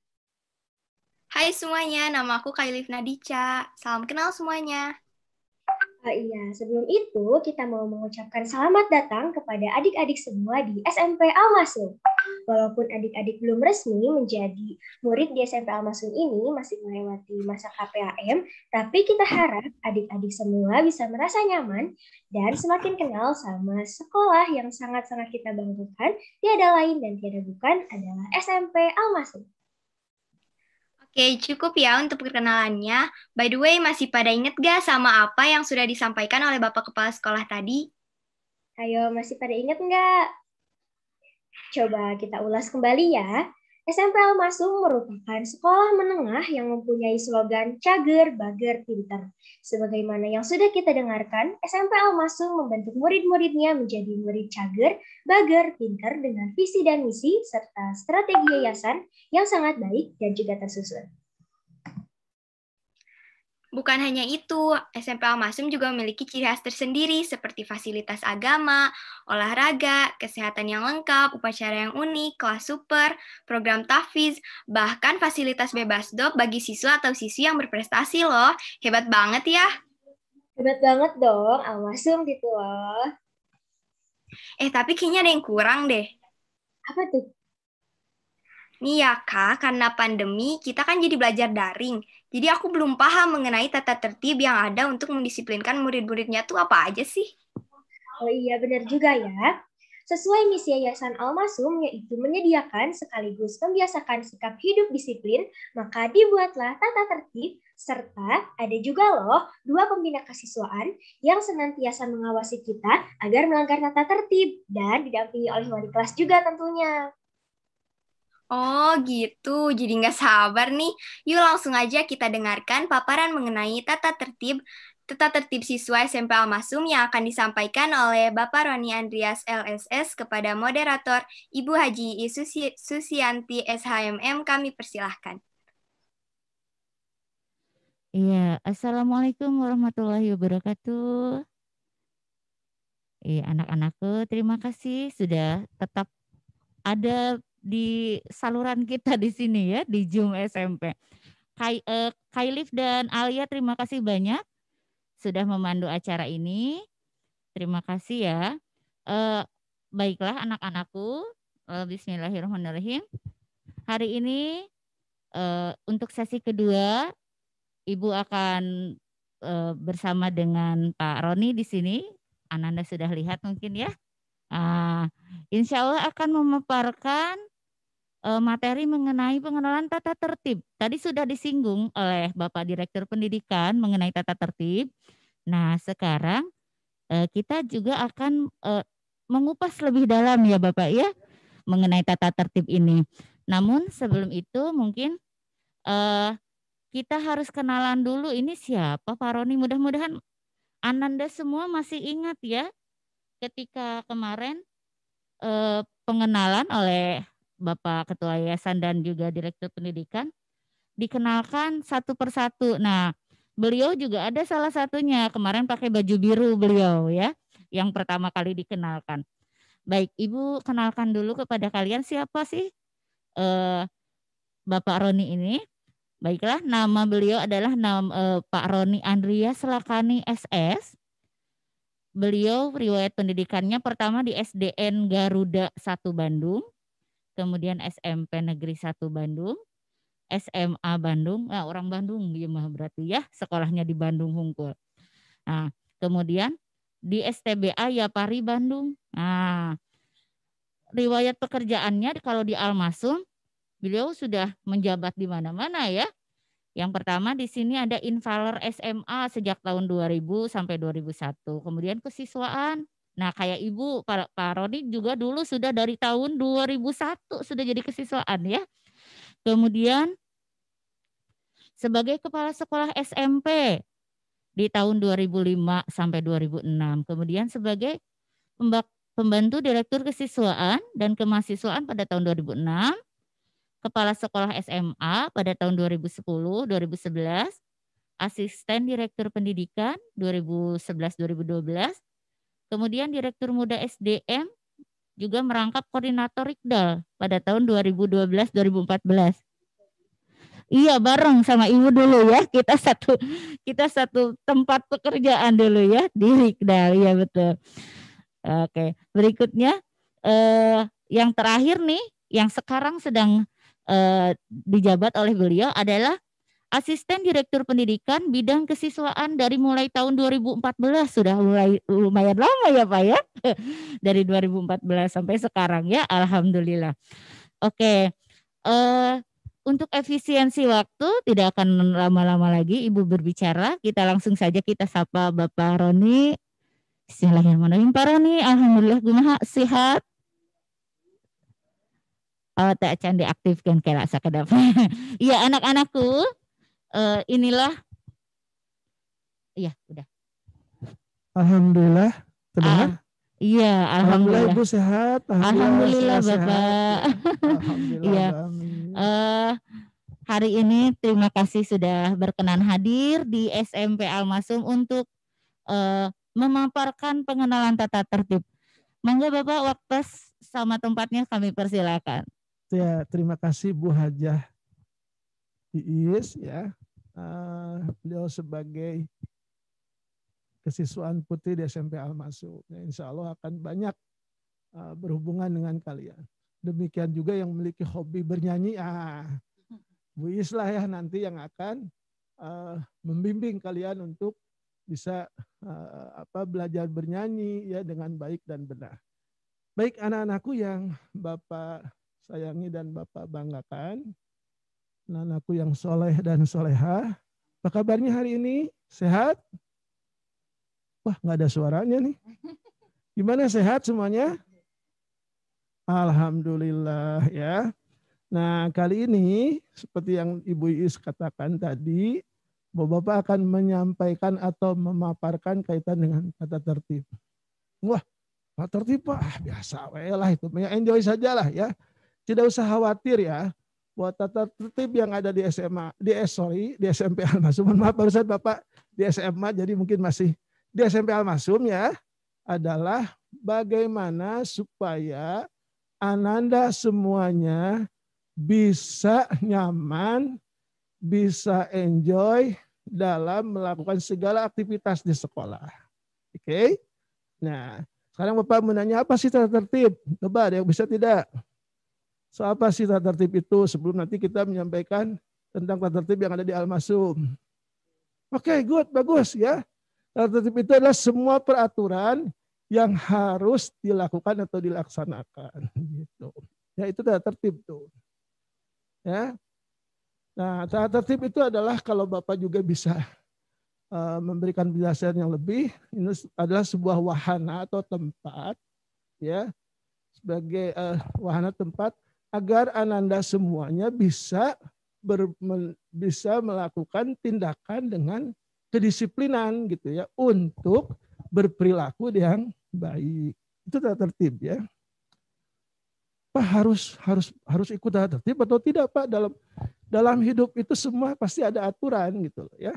Hai semuanya, nama aku Kailif Nadica. Salam kenal semuanya. Iya, sebelum itu kita mau mengucapkan selamat datang kepada adik-adik semua di SMP Al-Masum. Walaupun adik-adik belum resmi menjadi murid di SMP Al-Masum ini masih melewati masa KPAM, tapi kita harap adik-adik semua bisa merasa nyaman dan semakin kenal sama sekolah yang sangat-sangat kita banggakan, tiada lain dan tiada bukan adalah SMP Al-Masum. Oke, cukup ya untuk perkenalannya. By the way, masih pada inget gak sama apa yang sudah disampaikan oleh Bapak Kepala Sekolah tadi? Ayo, masih pada inget nggak? Coba kita ulas kembali ya. SMP Al-Masum merupakan sekolah menengah yang mempunyai slogan Cager, Bager, Pinter. Sebagaimana yang sudah kita dengarkan, SMP Al-Masum membentuk murid-muridnya menjadi murid cager, bager, pinter dengan visi dan misi serta strategi yayasan yang sangat baik dan juga tersusun. Bukan hanya itu, SMP Al-Masum juga memiliki ciri khas tersendiri seperti fasilitas agama, olahraga, kesehatan yang lengkap, upacara yang unik, kelas super, program tahfiz, bahkan fasilitas bebas dop bagi siswa atau siswi yang berprestasi loh. Hebat banget ya. Hebat banget dong, Al-Masum gitu loh. Tapi kayaknya ada yang kurang deh. Apa tuh? Nih ya Kak, karena pandemi kita kan jadi belajar daring. Jadi aku belum paham mengenai tata tertib yang ada untuk mendisiplinkan murid-muridnya tuh apa aja sih? Oh iya, benar juga ya. Sesuai misi Yayasan Al-Masum, yaitu menyediakan sekaligus membiasakan sikap hidup disiplin, maka dibuatlah tata tertib, serta ada juga loh 2 pembina kesiswaan yang senantiasa mengawasi kita agar melanggar tata tertib dan didampingi oleh wali kelas juga tentunya. Oh gitu, jadi nggak sabar nih. Yuk langsung aja kita dengarkan paparan mengenai tata tertib siswa SMP Al-Masum yang akan disampaikan oleh Bapak Roni Andreas LSS kepada moderator Ibu Haji Susianti SHMM. Kami persilahkan. Iya, Assalamualaikum warahmatullahi wabarakatuh. Anak-anakku, terima kasih sudah tetap ada di saluran kita di sini ya, di Zoom SMP. Kailif dan Alia, terima kasih banyak sudah memandu acara ini. Terima kasih ya. Baiklah anak-anakku, bismillahirrahmanirrahim. Hari ini untuk sesi kedua, Ibu akan bersama dengan Pak Roni di sini. Ananda sudah lihat mungkin ya. Insya Allah akan memaparkan materi mengenai pengenalan tata tertib. Tadi sudah disinggung oleh Bapak Direktur Pendidikan mengenai tata tertib. Nah, sekarang kita juga akan mengupas lebih dalam ya Bapak ya mengenai tata tertib ini. Namun sebelum itu mungkin kita harus kenalan dulu ini siapa Pak Roni. Mudah-mudahan Ananda semua masih ingat ya ketika kemarin pengenalan oleh Bapak Ketua Yayasan dan juga Direktur Pendidikan dikenalkan satu persatu. Nah, beliau juga ada salah satunya kemarin pakai baju biru beliau ya, yang pertama kali dikenalkan. Baik, Ibu kenalkan dulu kepada kalian siapa sih Bapak Roni ini. Baiklah, nama beliau adalah Pak Roni Andreas Lakani SS. Beliau riwayat pendidikannya pertama di SDN Garuda 1 Bandung. Kemudian SMP Negeri 1 Bandung, SMA Bandung, orang Bandung ya berarti ya, sekolahnya di Bandung Hungkul. Nah, kemudian di STBA Yapari Bandung. Nah, riwayat pekerjaannya kalau di Al-Masum, beliau sudah menjabat di mana-mana ya. Yang pertama di sini ada Invaler SMA sejak tahun 2000 sampai 2001. Kemudian kesiswaan. Nah, kayak Ibu, Pak Roni juga dulu sudah dari tahun 2001 sudah jadi kesiswaan ya. Kemudian sebagai kepala sekolah SMP di tahun 2005 sampai 2006. Kemudian sebagai pembantu direktur kesiswaan dan kemahasiswaan pada tahun 2006. Kepala sekolah SMA pada tahun 2010-2011. Asisten direktur pendidikan 2011-2012. Kemudian Direktur Muda SDM juga merangkap koordinator Rikdal pada tahun 2012-2014. Iya, bareng sama Ibu dulu ya. Kita satu tempat pekerjaan dulu ya di Rikdal. Iya betul. Oke, berikutnya yang terakhir nih yang sekarang sedang dijabat oleh beliau adalah Asisten Direktur Pendidikan Bidang Kesiswaan dari mulai tahun 2014, sudah mulai lumayan lama ya Pak ya, dari 2014 sampai sekarang ya, alhamdulillah. Oke, untuk efisiensi waktu tidak akan lama-lama lagi Ibu berbicara, kita langsung saja kita sapa Bapak Roni. Bismillahirrahmanirrahim. Pak Roni, alhamdulillah kumaha sehat. Oh, tak akan diaktifkan kelak sakedap. Iya anak-anakku. Inilah, iya udah. Alhamdulillah, terdengar? Iya, alhamdulillah. Ibu sehat. Alhamdulillah Bapak. Alhamdulillah. Iya. hari ini terima kasih sudah berkenan hadir di SMP Al-Masum untuk memaparkan pengenalan tata tertib. Mangga Bapak, waktu sama tempatnya kami persilakan. Ya, terima kasih Bu Hajah Iis ya. Beliau sebagai kesiswaan putri di SMP Al-Masum. Ya, insya Allah akan banyak berhubungan dengan kalian. Demikian juga yang memiliki hobi bernyanyi. Bu Iis lah ya nanti yang akan membimbing kalian untuk bisa belajar bernyanyi ya dengan baik dan benar. Baik anak-anakku yang Bapak sayangi dan Bapak banggakan, anak-anakku yang soleh dan soleha, apa kabarnya hari ini? Sehat? Wah, nggak ada suaranya nih. Gimana, sehat semuanya? Alhamdulillah ya. Nah, kali ini seperti yang Ibu Iis katakan tadi, Bapak akan menyampaikan atau memaparkan kaitan dengan tata tertib. Wah, tata tertib Pak, biasa lah itu. Enjoy saja lah ya. Tidak usah khawatir ya. Buat tata tertib yang ada di SMA, di SMP Al-Masum. Maaf barusan Bapak di SMA, jadi mungkin masih di SMP Al-Masum ya. Adalah bagaimana supaya Ananda semuanya bisa nyaman, bisa enjoy dalam melakukan segala aktivitas di sekolah. Oke? Nah, sekarang Bapak menanya apa sih tata tertib? Coba ada yang bisa tidak? So, apa sih tata tertib itu sebelum nanti kita menyampaikan tentang tata tertib yang ada di Al-Masum. Oke, good, bagus ya. Tata tertib itu adalah semua peraturan yang harus dilakukan atau dilaksanakan. Gitu. Ya, itu tata tertib tuh. Ya. Nah, tata tertib itu adalah kalau Bapak juga bisa memberikan penjelasan yang lebih, ini adalah sebuah wahana atau tempat, ya, sebagai wahana tempat agar Ananda semuanya bisa melakukan tindakan dengan kedisiplinan gitu ya untuk berperilaku yang baik. Itu tata tertib ya. Pak harus ikut tata tertib atau tidak Pak? Dalam hidup itu semua pasti ada aturan gitu loh ya.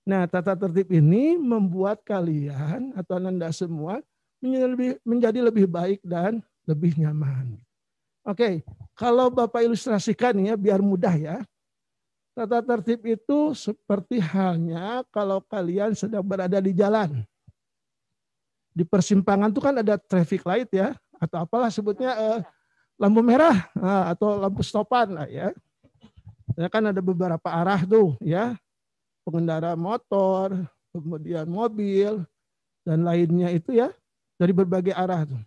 Nah, tata tertib ini membuat kalian atau Ananda semua menjadi lebih baik dan lebih nyaman. Oke, kalau Bapak ilustrasikan ya biar mudah ya. Tata tertib itu seperti halnya kalau kalian sedang berada di jalan. Di persimpangan itu kan ada traffic light ya, atau apalah sebutnya lampu merah atau lampu stopan lah ya. Ya kan ada beberapa arah tuh ya. Pengendara motor, kemudian mobil, dan lainnya itu ya dari berbagai arah tuh.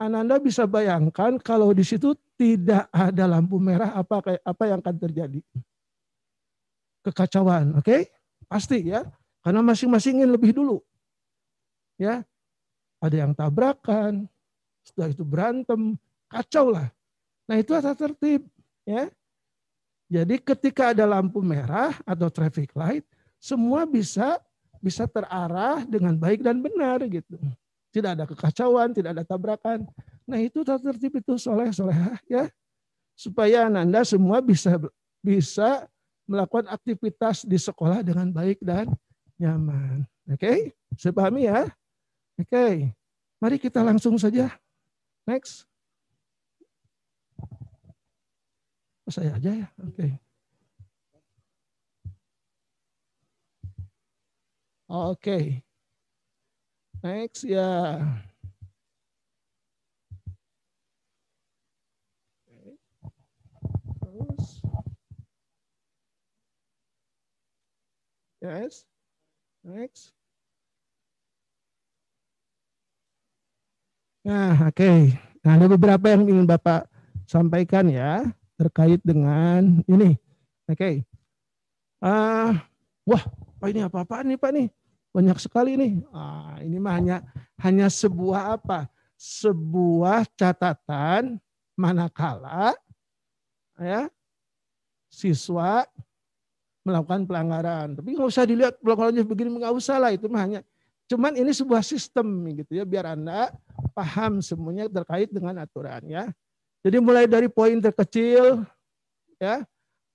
Ananda bisa bayangkan kalau di situ tidak ada lampu merah apa yang akan terjadi? Kekacauan, oke? Pasti ya, karena masing-masing ingin lebih dulu. Ya, ada yang tabrakan, setelah itu berantem, kacau lah. Nah itu tata tertib, ya. Jadi ketika ada lampu merah atau traffic light, semua bisa terarah dengan baik dan benar gitu. Tidak ada kekacauan, tidak ada tabrakan. Nah itu tata tertib itu soleh-solehah ya. Supaya Ananda semua bisa melakukan aktivitas di sekolah dengan baik dan nyaman. Oke? Saya pahami ya? Oke. Mari kita langsung saja. Next. Saya aja ya. Oke. Oke. Next ya. Terus. Yes. Next. Nah, oke. Nah, ada beberapa yang ingin Bapak sampaikan ya terkait dengan ini. Oke. Wah, Pak ini apa-apaan nih Pak nih? Banyak sekali nih. Ini mah hanya sebuah apa? Sebuah catatan manakala ya siswa melakukan pelanggaran. Tapi nggak usah dilihat pelanggarannya begini, nggak usah lah, itu mah hanya. Cuman ini sebuah sistem gitu ya, biar Anda paham semuanya terkait dengan aturan ya. Jadi mulai dari poin terkecil ya,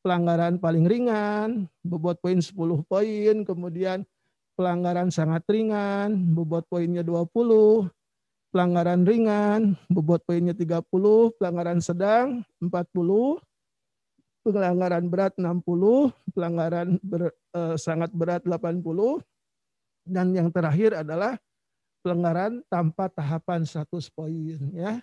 pelanggaran paling ringan, bobot poin 10 poin, kemudian pelanggaran sangat ringan, bobot poinnya 20, pelanggaran ringan, bobot poinnya 30, pelanggaran sedang 40, pelanggaran berat 60, pelanggaran sangat berat 80, dan yang terakhir adalah pelanggaran tanpa tahapan 100 poin ya.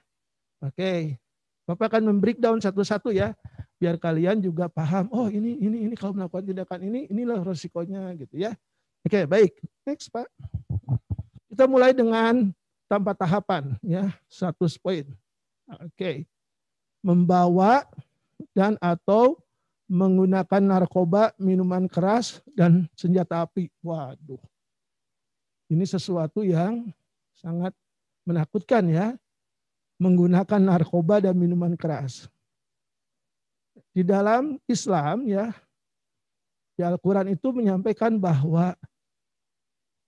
Oke. Bapak akan membreakdown satu-satu ya, biar kalian juga paham. Oh ini kalau melakukan tindakan ini, inilah resikonya gitu ya. Oke, baik. Next Pak. Kita mulai dengan tanpa tahapan ya, 100 poin. Oke. Membawa dan atau menggunakan narkoba, minuman keras, dan senjata api. Waduh. Ini sesuatu yang sangat menakutkan ya. Menggunakan narkoba dan minuman keras. Di dalam Islam ya, di Al-Quran itu menyampaikan bahwa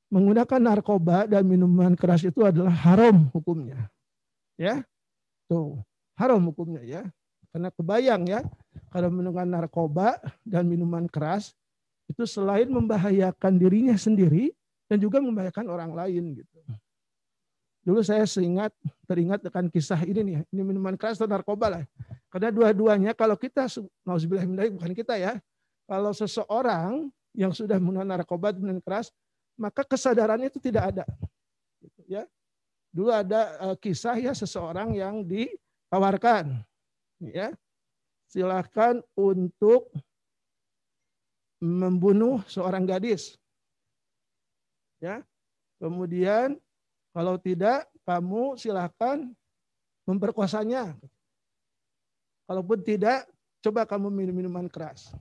menggunakan narkoba dan minuman keras itu adalah haram hukumnya. Ya. Tuh, haram hukumnya ya. Karena kebayang ya, kalau menggunakan narkoba dan minuman keras itu selain membahayakan dirinya sendiri dan juga membahayakan orang lain gitu. Dulu saya teringat dengan kisah ini nih, ini minuman keras atau narkoba lah. Karena dua-duanya kalau kita, nauzubillah min dzalik, bukan kita ya, kalau seseorang yang sudah menggunakan narkoba dan minuman keras, maka kesadarannya itu tidak ada. Gitu, ya. Dulu ada kisah ya seseorang yang ditawarkan, ya, silakan untuk membunuh seorang gadis, ya. Kemudian kalau tidak, kamu silakan memperkosanya. Kalaupun tidak, coba kamu minum minuman keras.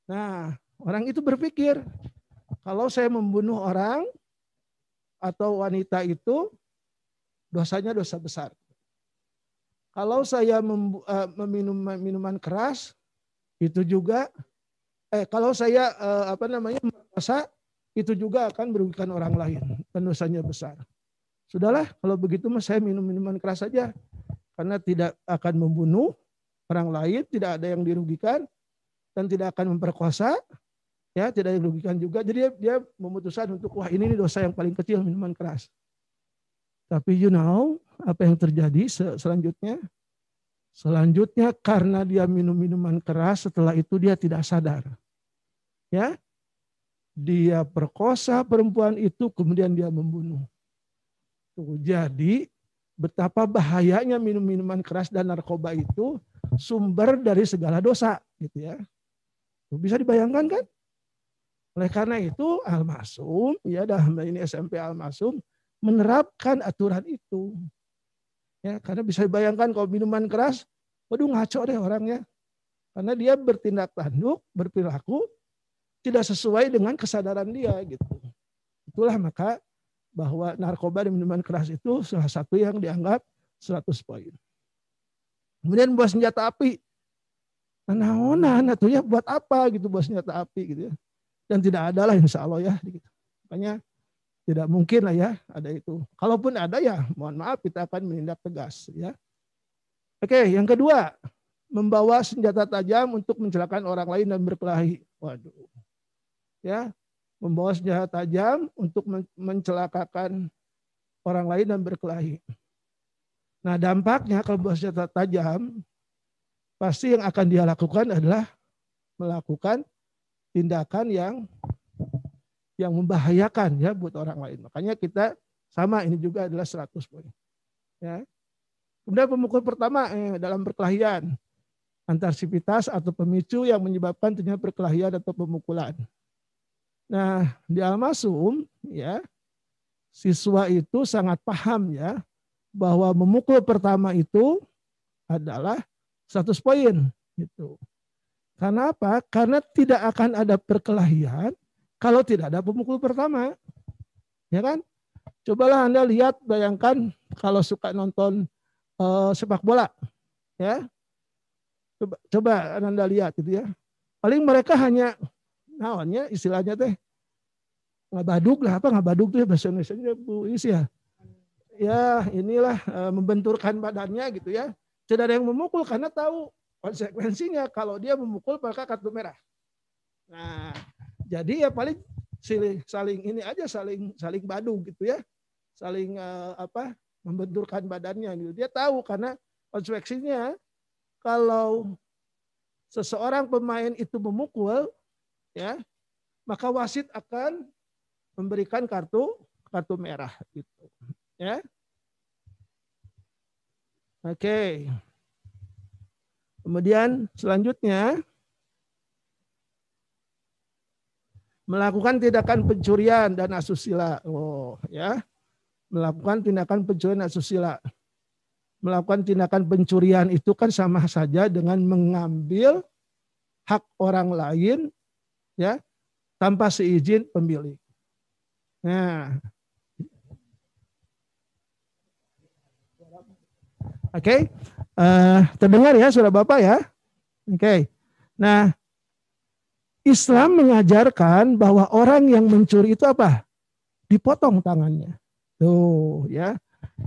Nah, orang itu berpikir, kalau saya membunuh orang atau wanita itu, dosanya dosa besar. Kalau saya meminum minuman keras, itu juga, kalau saya merasa, itu juga akan merugikan orang lain dan dosanya besar. Sudahlah, kalau begitu saya minum minuman keras saja, karena tidak akan membunuh orang lain, tidak ada yang dirugikan, dan tidak akan memperkosa, ya tidak dirugikan juga. Jadi dia memutuskan untuk wah ini dosa yang paling kecil minuman keras. Tapi apa yang terjadi selanjutnya? Selanjutnya karena dia minum minuman keras, setelah itu dia tidak sadar, ya. Dia perkosa perempuan itu, kemudian dia membunuh. Tuh, jadi betapa bahayanya minum minuman keras dan narkoba itu sumber dari segala dosa, gitu ya. Tuh, bisa dibayangkan kan? Oleh karena itu Al-Masum, ya dalam ini SMP Al-Masum menerapkan aturan itu. Ya, karena bisa dibayangkan kalau minuman keras, waduh ngaco deh orangnya. Karena dia bertindak tanduk, berperilaku tidak sesuai dengan kesadaran dia gitu. Itulah maka bahwa narkoba dan minuman keras itu salah satu yang dianggap 100 poin. Kemudian buat senjata api. Nah, tuh ya buat apa gitu buat senjata api gitu ya. Dan tidak ada lah insya Allah ya. Gitu. Makanya tidak mungkin lah ya ada itu. Kalaupun ada ya mohon maaf kita akan menindak tegas ya. Oke, yang kedua, membawa senjata tajam untuk mencelakakan orang lain dan berkelahi. Waduh. Ya, membawa senjata tajam untuk mencelakakan orang lain dan berkelahi. Nah, dampaknya kalau membawa senjata tajam, pasti yang akan dia lakukan adalah melakukan tindakan yang membahayakan ya buat orang lain. Makanya kita sama ini juga adalah 100 poin. Ya. Kemudian pemukul pertama dalam perkelahian, antarsipitas atau pemicu yang menyebabkan terjadinya perkelahian atau pemukulan. Nah, di Al-Masum ya, siswa itu sangat paham ya bahwa memukul pertama itu adalah 100 poin gitu. Karena apa? Karena tidak akan ada perkelahian kalau tidak ada pemukul pertama. Ya kan? Cobalah Anda lihat, bayangkan kalau suka nonton sepak bola ya. Coba Anda lihat gitu ya. Paling mereka hanya naonnya istilahnya teh ngabadug lah, apa ngabadug tuh ya bahasa Indonesia Bu Is ya. Ya inilah membenturkan badannya gitu ya. Tidak ada yang memukul karena tahu konsekuensinya kalau dia memukul maka kartu merah. Nah, jadi ya paling saling ini aja, saling badu gitu ya, saling membenturkan badannya gitu. Dia tahu karena konsekuensinya kalau seseorang pemain itu memukul, ya, maka wasit akan memberikan kartu merah gitu, ya. Oke. Kemudian selanjutnya melakukan tindakan pencurian dan asusila. Oh, ya. Melakukan tindakan pencurian dan asusila. Melakukan tindakan pencurian itu kan sama saja dengan mengambil hak orang lain, ya, tanpa seizin pemilik. Nah, oke. Terdengar ya Saudara Bapak ya? Oke. Nah, Islam mengajarkan bahwa orang yang mencuri itu apa? Dipotong tangannya. Tuh, ya.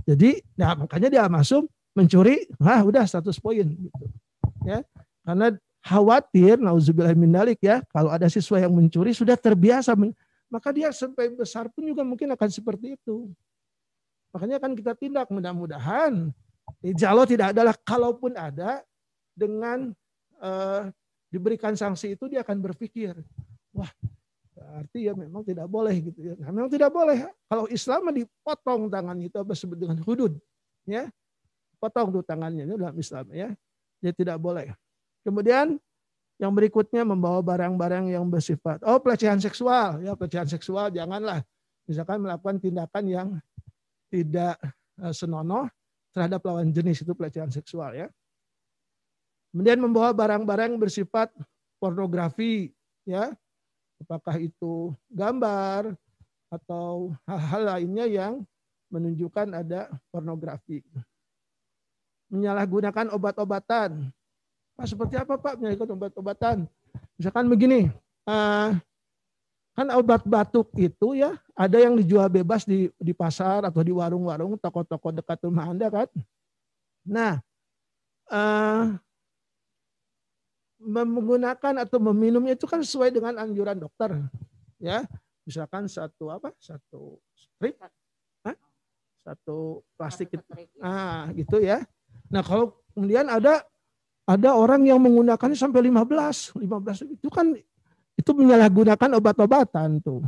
Jadi, nah makanya dia Al-Masum mencuri, udah 100 poin gitu. Ya. Karena khawatir, nauzubillah min dzalik ya, kalau ada siswa yang mencuri sudah terbiasa, maka dia sampai besar pun juga mungkin akan seperti itu. Makanya kan kita tindak, mudah-mudahan insya Allah tidak adalah, kalaupun ada, dengan diberikan sanksi itu dia akan berpikir, wah berarti ya memang tidak boleh gitu ya. Nah, memang tidak boleh. Kalau Islam dipotong tangan itu apa disebut dengan hudud, ya, potong tuh tangannya itu dalam Islam ya, jadi tidak boleh. Kemudian yang berikutnya membawa barang-barang yang bersifat pelecehan seksual, ya, pelecehan seksual janganlah, misalkan melakukan tindakan yang tidak senonoh terhadap lawan jenis, itu pelecehan seksual ya. Kemudian membawa barang-barang bersifat pornografi, ya, apakah itu gambar atau hal-hal lainnya yang menunjukkan ada pornografi. Menyalahgunakan obat-obatan. Seperti apa Pak menyalahgunakan obat-obatan? Misalkan begini, kan obat batuk itu ya ada yang dijual bebas di pasar atau di warung-warung, toko-toko dekat rumah Anda kan. Nah, menggunakan atau meminumnya itu kan sesuai dengan anjuran dokter, ya. Misalkan satu strip, satu plastik gitu ya. Nah kalau kemudian ada orang yang menggunakannya sampai 15 itu kan, itu menyalahgunakan obat-obatan tuh,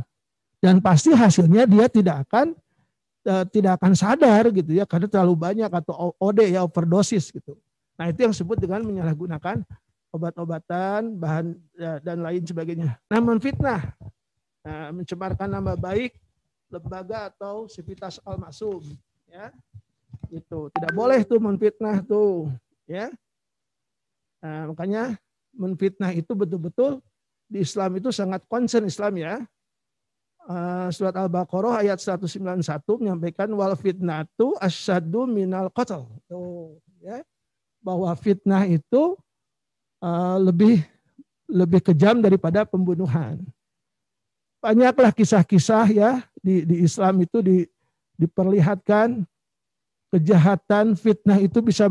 dan pasti hasilnya dia tidak akan sadar gitu ya, karena terlalu banyak atau OD ya, overdosis gitu. Nah itu yang disebut dengan menyalahgunakan obat-obatan, bahan dan lain sebagainya. Nah menfitnah, mencemarkan nama baik lembaga atau sivitas Al-Masum, ya, itu tidak boleh tuh menfitnah tuh, ya. Nah, makanya menfitnah itu betul-betul di Islam itu sangat concern Islam ya. Surat Al-Baqarah ayat 191 menyampaikan wal fitnatu asyaddu minal qatl. Tuh, ya. Bahwa fitnah itu lebih kejam daripada pembunuhan. Banyaklah kisah-kisah ya di Islam itu diperlihatkan kejahatan fitnah itu bisa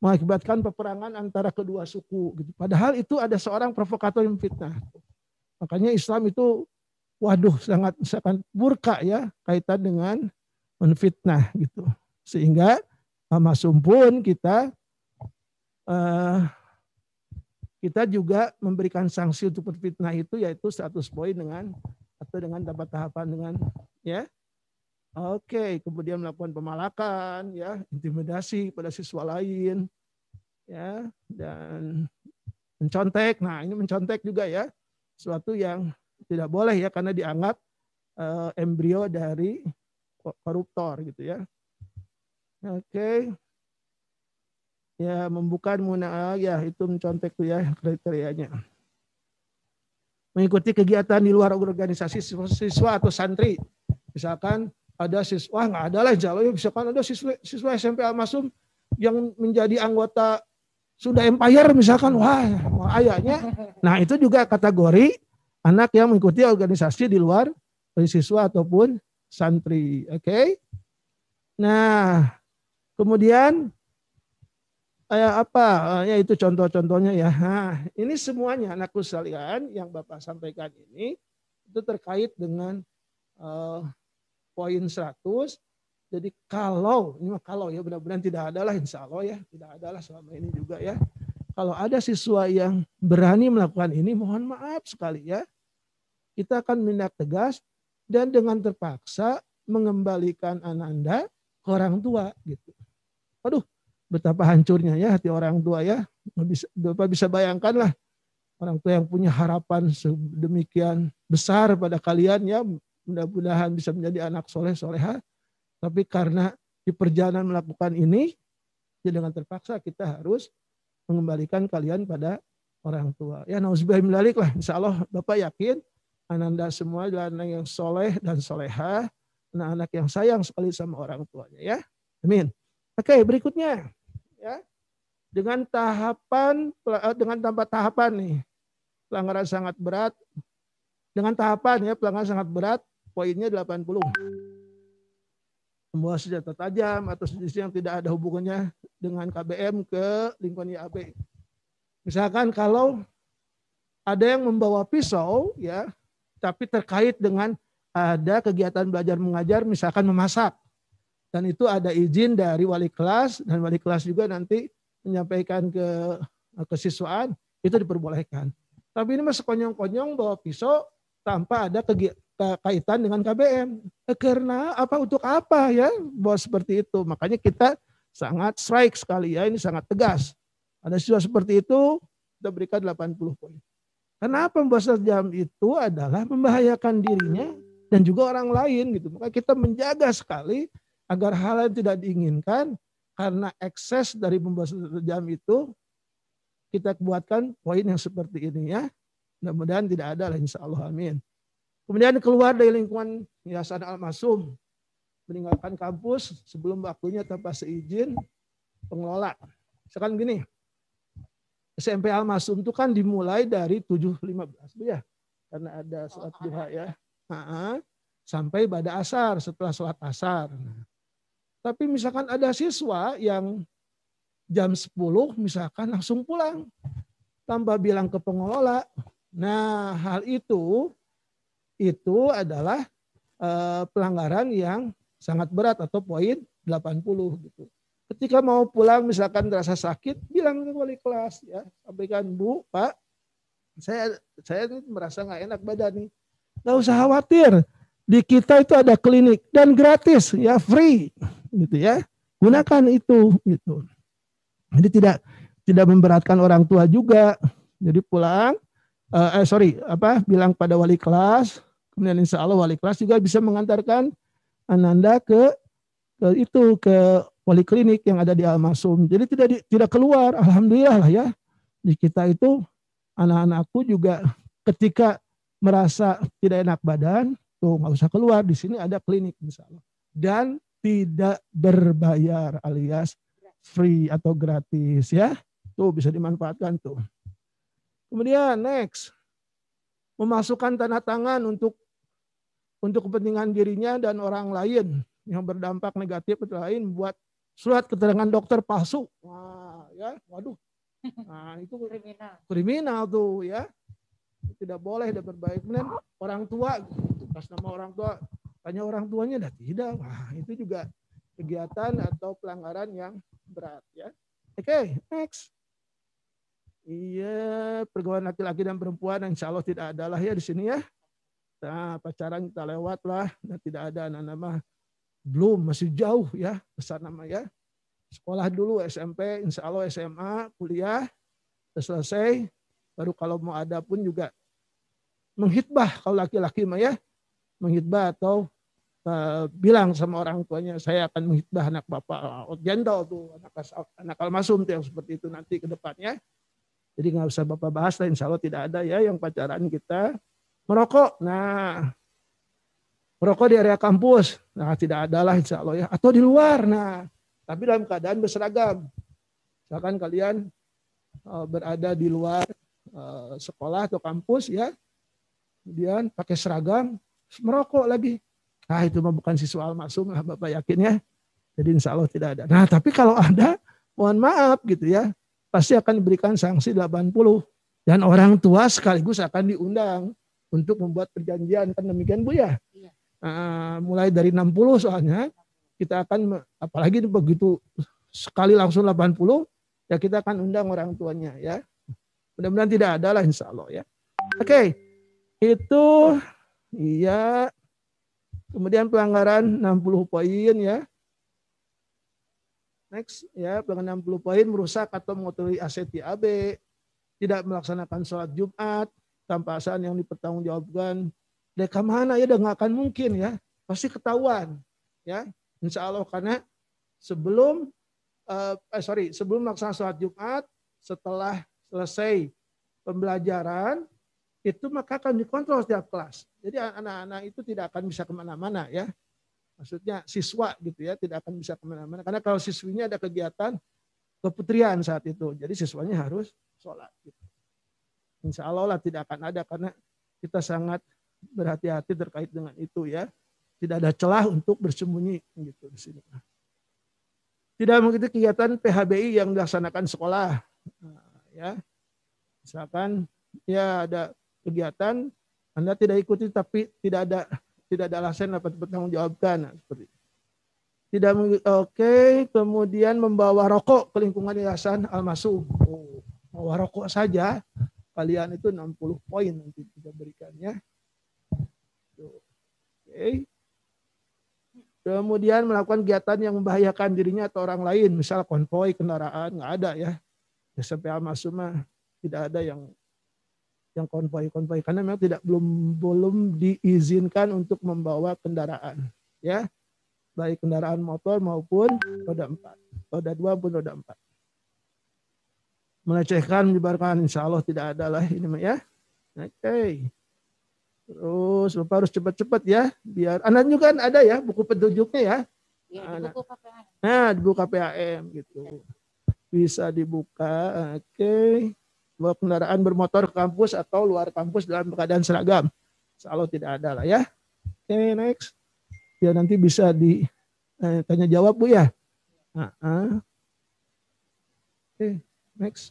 mengakibatkan peperangan antara kedua suku gitu. Padahal itu ada seorang provokator yang fitnah. Makanya Islam itu sangat murka ya kaitan dengan menfitnah gitu. Sehingga Al-Masum pun kita juga memberikan sanksi untuk berfitnah itu, yaitu 100 poin dengan dapat tahapan dengan ya. Oke, kemudian melakukan pemalakan, ya, intimidasi pada siswa lain, ya, dan mencontek. Nah, ini mencontek juga ya, sesuatu yang tidak boleh ya, karena dianggap embrio dari koruptor gitu ya. Oke, ya, membuka ya itu mencontek tuh ya kriterianya. Mengikuti kegiatan di luar organisasi siswa atau santri, misalkan ada siswa, nggak ada lah jalurnya, misalkan ada siswa SMP Al-Masum yang menjadi anggota Sunda Empire misalkan, wah ayahnya. Nah itu juga kategori anak yang mengikuti organisasi di luar siswa ataupun santri. Oke. Nah kemudian Ya itu contoh-contohnya ya. Nah, ini semuanya anakku sekalian yang Bapak sampaikan ini itu terkait dengan poin 100. Jadi kalau ya benar-benar tidak adalah, insya Allah ya tidak adalah selama ini juga ya. Kalau ada siswa yang berani melakukan ini, mohon maaf sekali ya. Kita akan menindak tegas dan dengan terpaksa mengembalikan Ananda ke orang tua gitu. Aduh, betapa hancurnya ya hati orang tua ya. Bapak bisa bayangkan lah orang tua yang punya harapan sedemikian besar pada kalian ya. Mudah-mudahan bisa menjadi anak soleh soleha. Tapi karena di perjalanan melakukan ini, ya dengan terpaksa kita harus mengembalikan kalian pada orang tua. Ya nauzubillah min dzalik lah. Insya Allah Bapak yakin Ananda semua adalah anak yang soleh dan soleha. Anak-anak yang sayang sekali sama orang tuanya ya. Amin. Oke, berikutnya. Ya, dengan tanpa tahapan nih, pelanggaran sangat berat. Dengan tahapan ya, pelanggaran sangat berat, poinnya 80. Membawa senjata tajam atau jenis yang tidak ada hubungannya dengan KBM ke lingkungan IAB. Misalkan kalau ada yang membawa pisau ya, tapi terkait dengan ada kegiatan belajar mengajar, misalkan memasak. Dan itu ada izin dari wali kelas, dan wali kelas juga nanti menyampaikan ke kesiswaan, itu diperbolehkan. Tapi ini masih konyong-konyong bawa pisau tanpa ada kaitan dengan KBM. Karena apa, untuk apa ya bawa seperti itu. Makanya kita sangat strike sekali ya, ini sangat tegas. Ada siswa seperti itu, kita berikan 80 poin. Kenapa membawa tajam itu adalah membahayakan dirinya dan juga orang lain gitu. Maka kita menjaga sekali agar hal yang tidak diinginkan karena ekses dari membawa tajam itu kita buatkan poin yang seperti ini ya. Mudah-mudahan tidak ada lah, insya Allah, amin. Kemudian keluar dari lingkungan Yayasan Al-Masum, meninggalkan kampus sebelum waktunya tanpa seizin pengelola. Misalkan gini, SMP Al-Masum itu kan dimulai dari 7.15 ya, karena ada sholat duha ya. Sampai pada asar, setelah sholat asar. Tapi misalkan ada siswa yang jam 10 misalkan langsung pulang tanpa bilang ke pengelola. Nah, hal itu adalah pelanggaran yang sangat berat atau poin 80 gitu. Ketika mau pulang misalkan terasa sakit, bilang ke wali kelas ya, sampaikan, Bu, Pak, saya ini merasa nggak enak badan nih. Nggak usah khawatir. Di kita itu ada klinik dan gratis ya, free gitu ya. Gunakan itu gitu. Jadi tidak memberatkan orang tua juga. Jadi pulang bilang pada wali kelas, kemudian insya Allah wali kelas juga bisa mengantarkan Ananda ke wali klinik yang ada di Al-Masum. Jadi tidak keluar, alhamdulillah lah ya. Di kita itu anak-anakku juga ketika merasa tidak enak badan, tuh nggak usah keluar, di sini ada klinik insya Allah. Dan tidak berbayar alias free atau gratis ya. Tuh bisa dimanfaatkan tuh. Kemudian next, memasukkan tanda tangan untuk kepentingan dirinya dan orang lain yang berdampak negatif atau lain, buat surat keterangan dokter palsu. Wah, ya, waduh. Nah, itu kriminal tuh ya. Tidak boleh, tidak berbaik. Kemudian orang tua, pas nama orang tua, tanya orang tuanya, dah tidak. Wah, itu juga kegiatan atau pelanggaran yang berat ya. Oke, next. Iya, pergaulan laki-laki dan perempuan insya Allah tidak ada lah ya di sini ya. Nah, pacaran kita lewat lah, dan tidak ada anak-anak belum, masih jauh ya besar nama ya. Sekolah dulu SMP, insya Allah SMA, kuliah, selesai. Baru kalau mau ada pun juga menghitbah, kalau laki-laki mah ya, menghitbah atau bilang sama orang tuanya, saya akan menghitbah anak bapak, jendol tuh, anak Al-Masum tuh yang seperti itu nanti ke depannya. Jadi nggak usah bapak bahas lah, insya Allah tidak ada ya yang pacaran kita. Merokok, nah merokok di area kampus, nah tidak ada lah insya Allah ya. Atau di luar, nah tapi dalam keadaan berseragam. Misalkan kalian berada di luar sekolah atau kampus ya, kemudian pakai seragam, merokok lagi. Nah itu mah bukan siswa Al-Masum lah Bapak yakin ya. Jadi insya Allah tidak ada. Nah tapi kalau ada, mohon maaf gitu ya, pasti akan diberikan sanksi 80. Dan orang tua sekaligus akan diundang untuk membuat perjanjian, kan demikian Bu ya. Iya. Mulai dari 60 soalnya kita akan, apalagi begitu sekali langsung 80, ya kita akan undang orang tuanya ya. Mudah-mudahan tidak ada lah insya Allah ya. Oke, itu iya. Kemudian pelanggaran 60 poin ya. Next ya, pelanggaran 60 poin merusak atau mengotori aset IAB, tidak melaksanakan sholat Jumat tanpa azan yang dipertanggungjawabkan. Dari mana ya, udah nggak akan mungkin ya, pasti ketahuan ya. Insya Allah, karena sebelum melaksanakan sholat Jumat, setelah selesai pembelajaran, itu maka akan dikontrol setiap kelas. Jadi anak-anak itu tidak akan bisa kemana-mana ya. Maksudnya siswa gitu ya, tidak akan bisa kemana-mana. Karena kalau siswinya ada kegiatan keputrian saat itu, jadi siswanya harus sholat. Gitu. Insya Allah lah tidak akan ada, karena kita sangat berhati-hati terkait dengan itu ya. Tidak ada celah untuk bersembunyi gitu di sini. Tidak mengikuti kegiatan PHBI yang dilaksanakan sekolah. Ya, misalkan ya ada kegiatan Anda tidak ikuti tapi tidak ada alasan dapat bertanggungjawabkan. Nah, seperti itu. Tidak oke, kemudian membawa rokok ke lingkungan yayasan Al-Masum. Bawa rokok saja kalian itu 60 poin nanti kita berikannya. Oke. Kemudian melakukan kegiatan yang membahayakan dirinya atau orang lain, misal konvoi kendaraan, nggak ada ya. SMP Al-Masum tidak ada yang konvoi karena memang belum diizinkan untuk membawa kendaraan ya, baik kendaraan motor maupun roda 4, roda 2 maupun roda 4. Melecehkan, menyebarkan, insya Allah tidak ada lah ini ya. Oke. Terus Bapak harus cepat-cepat ya, biar anak juga kan ada ya buku petunjuknya ya. Ya, di buku KPAM. Nah, di buku KPAM gitu. Bisa dibuka. Oke. Bawa kendaraan bermotor ke kampus atau luar kampus dalam keadaan seragam. Insya Allah tidak ada lah ya. Oke, next. Ya nanti bisa ditanya jawab Bu ya. Oke, next.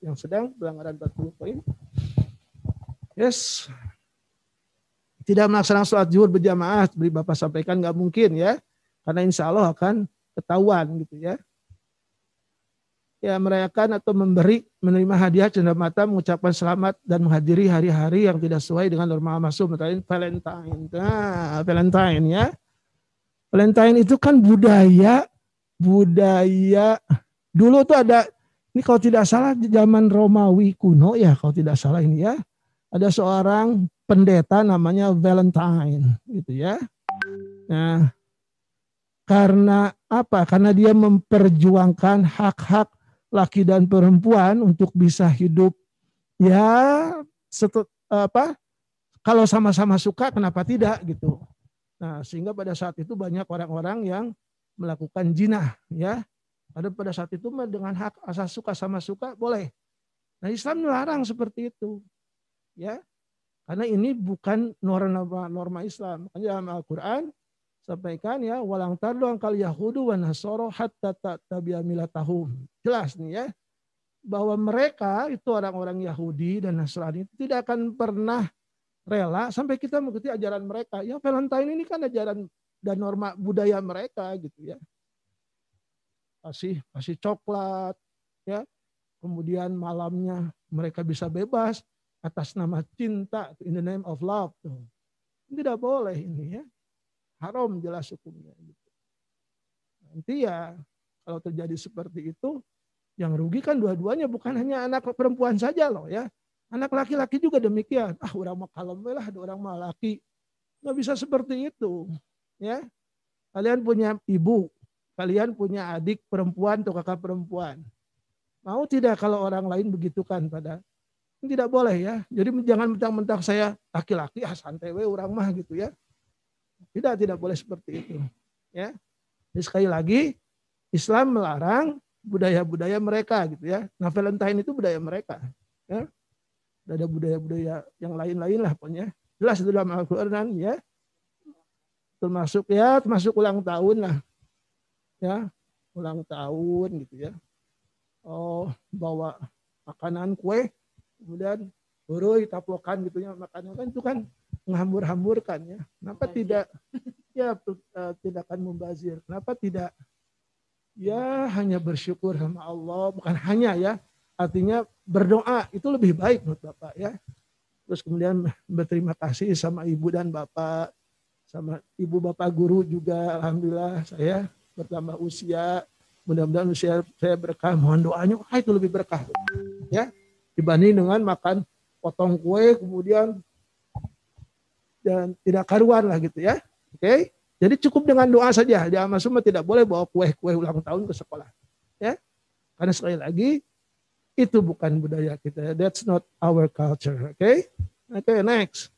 Yang sedang pelanggaran 40 poin. Yes. Tidak melaksanakan sholat zuhur berjamaah, beri Bapak sampaikan nggak mungkin ya. Karena insya Allah akan ketahuan gitu ya. Ya, merayakan atau menerima hadiah cenderamata, mengucapkan selamat dan menghadiri hari-hari yang tidak sesuai dengan norma masuk, misalnya Valentine. Nah, Valentine ya. Valentine itu kan budaya dulu tuh ada, ini kalau tidak salah zaman Romawi kuno ya, kalau tidak salah ini ya. Ada seorang pendeta namanya Valentine gitu ya. Nah, karena apa? Karena dia memperjuangkan hak-hak laki dan perempuan untuk bisa hidup ya kalau sama-sama suka kenapa tidak gitu. Nah, sehingga pada saat itu banyak orang-orang yang melakukan zina ya. Pada saat itu dengan hak asas suka sama suka boleh. Nah, Islam melarang seperti itu. Ya. Karena ini bukan norma Islam. Dalam Al-Qur'an sampaikan ya, walang tardu angkal yahudu wa nasoro hatta tabi'a milatahum. Jelas nih ya, bahwa mereka itu orang-orang Yahudi dan Nasrani itu tidak akan pernah rela sampai kita mengikuti ajaran mereka. Ya, Valentine ini kan ajaran dan norma budaya mereka gitu ya. Kasih coklat ya. Kemudian malamnya mereka bisa bebas atas nama cinta, in the name of love. Tidak boleh ini ya. Haram jelas hukumnya. Gitu. Nanti ya kalau terjadi seperti itu, yang rugi kan dua-duanya, bukan hanya anak perempuan saja loh ya. Anak laki-laki juga demikian. Orang mah kalem lah, orang mah laki. Nggak bisa seperti itu. Ya. Kalian punya ibu, kalian punya adik perempuan atau kakak perempuan. Mau tidak kalau orang lain begitukan pada? Tidak boleh ya. Jadi jangan mentang-mentang saya laki-laki, santai we orang mah gitu ya. Tidak boleh seperti itu. Ya. Jadi sekali lagi Islam melarang budaya-budaya mereka gitu ya. Nah, Valentine itu budaya mereka. Ya. Ada budaya-budaya yang lain-lain lah pokoknya. Jelas itu dalam Al-Qur'an ya. Termasuk ulang tahun lah. Ya. ulang tahun gitu ya. Oh, bawa makanan kue, kemudian taplokan gitu ya, makanan kan itu kan menghambur-hamburkan ya. Kenapa tidak ya tindakan mubazir? Kenapa tidak ya hanya bersyukur sama Allah, bukan hanya ya, artinya berdoa itu lebih baik menurut Bapak ya. Terus kemudian berterima kasih sama ibu dan bapak, sama ibu bapak guru juga. Alhamdulillah saya bertambah usia, mudah-mudahan usia saya berkah, mohon doanya, itu lebih berkah ya dibanding dengan makan potong kue kemudian dan tidak karuan lah gitu ya. Oke, jadi cukup dengan doa saja. Di Al-Masum tidak boleh bawa kue ulang tahun ke sekolah ya, karena sekali lagi itu bukan budaya kita. That's not our culture. Oke, next.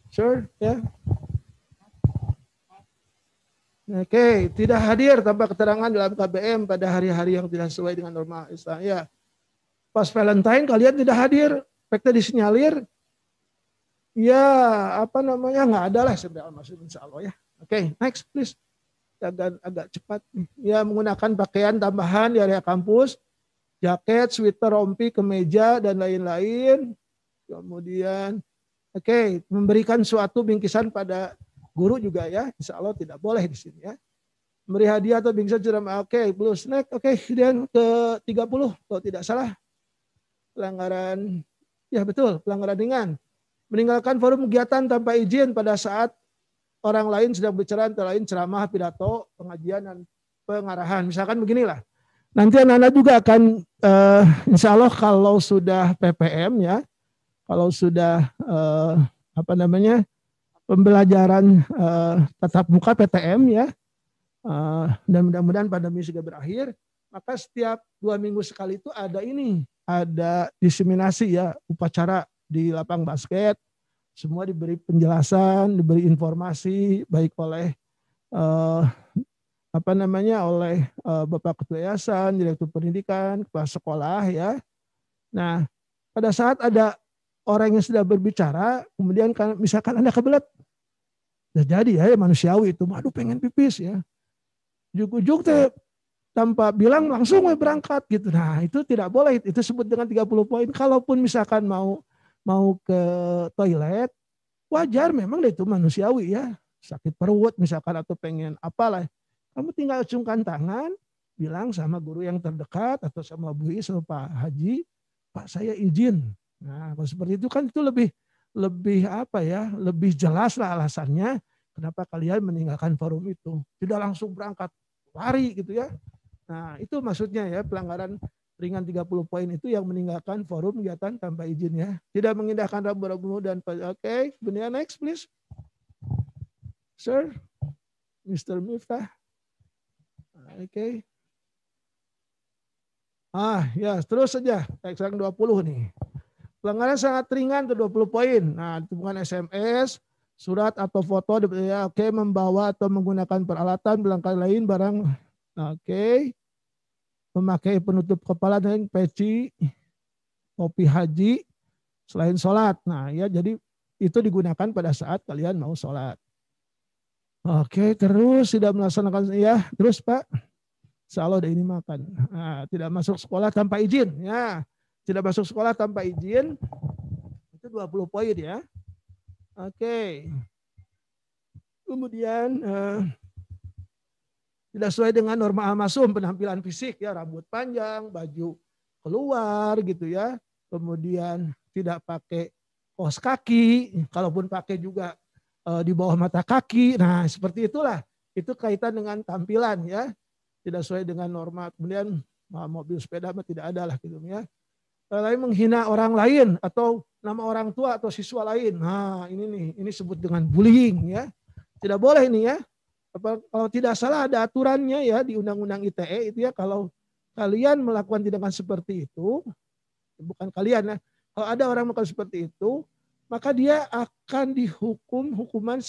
Sure, ya. Oke, tidak hadir tanpa keterangan dalam KBM pada hari-hari yang tidak sesuai dengan norma Islam. Ya, pas Valentine kalian tidak hadir, spekta disinyalir. Ya, nggak ada lah sebenarnya Al-Masum insya Allah ya. Oke, next please. Agak cepat. Ya, menggunakan pakaian tambahan di area kampus, jaket, sweater, rompi, kemeja, dan lain-lain. Kemudian, memberikan suatu bingkisan pada guru juga ya, insya Allah tidak boleh di sini ya. Memberi hadiah atau bingkisan ceramah, blue snack, kemudian ke 30, kalau tidak salah. Pelanggaran, ya betul, pelanggaran ringan. Meninggalkan forum kegiatan tanpa izin pada saat orang lain sedang bicara, antara lain ceramah, pidato, pengajian, dan pengarahan. Misalkan beginilah. Nanti anak-anak juga akan, insya Allah kalau sudah PPM ya, kalau sudah pembelajaran tatap muka PTM ya, dan mudah-mudahan pandemi sudah berakhir, maka setiap 2 minggu sekali itu ada diseminasi ya, upacara di lapang basket. Semua diberi penjelasan, diberi informasi baik oleh oleh Bapak Ketua Yayasan, Direktur Pendidikan, Kepala Sekolah ya. Nah, pada saat ada orang yang sudah berbicara, kemudian misalkan Anda kebelet, udah jadi ya manusiawi itu, aduh pengen pipis ya. Juk-juk teh tanpa bilang langsung berangkat gitu. Nah, itu tidak boleh, itu sebut dengan 30 poin. Kalaupun misalkan mau ke toilet, wajar memang itu manusiawi ya. Sakit perut misalkan atau pengen apalah. Kamu tinggal acungkan tangan, bilang sama guru yang terdekat atau sama Bu Is atau Pak Haji, Pak saya izin. Nah, kalau seperti itu kan itu lebih lebih jelas lah alasannya kenapa kalian meninggalkan forum itu. Tidak langsung berangkat lari gitu ya. Nah, itu maksudnya ya, pelanggaran ringan 30 poin itu yang meninggalkan forum kegiatan tanpa izin ya. Tidak mengindahkan rambu-rambu dan kemudian next please. Sir, Mr. Miftah. Ya, terus saja. Sekarang 20 nih. Pelanggaran sangat ringan itu 20 poin. Nah, itu bukan SMS, surat atau foto ya, membawa atau menggunakan peralatan pelanggaran lain barang. Memakai penutup kepala dan peci, topi haji selain sholat. Nah, ya jadi itu digunakan pada saat kalian mau sholat. Terus tidak melaksanakan ya, terus Pak. Insya Allah ini makan. Nah, tidak masuk sekolah tanpa izin ya. Tidak masuk sekolah tanpa izin itu 20 poin ya. Kemudian tidak sesuai dengan norma Al-Masum, penampilan fisik ya, rambut panjang, baju keluar gitu ya. Kemudian tidak pakai kaos kaki, kalaupun pakai juga di bawah mata kaki. Nah, seperti itulah. Itu kaitan dengan tampilan ya. Tidak sesuai dengan norma. Kemudian mobil sepeda tidak ada lah gitu ya. Lain menghina orang lain atau nama orang tua atau siswa lain. Nah, ini sebut dengan bullying ya. Tidak boleh ini ya. Kalau tidak salah ada aturannya ya di Undang-Undang ITE itu ya, kalau kalian melakukan tindakan seperti itu, bukan kalian ya, kalau ada orang melakukan seperti itu, maka dia akan dihukum hukuman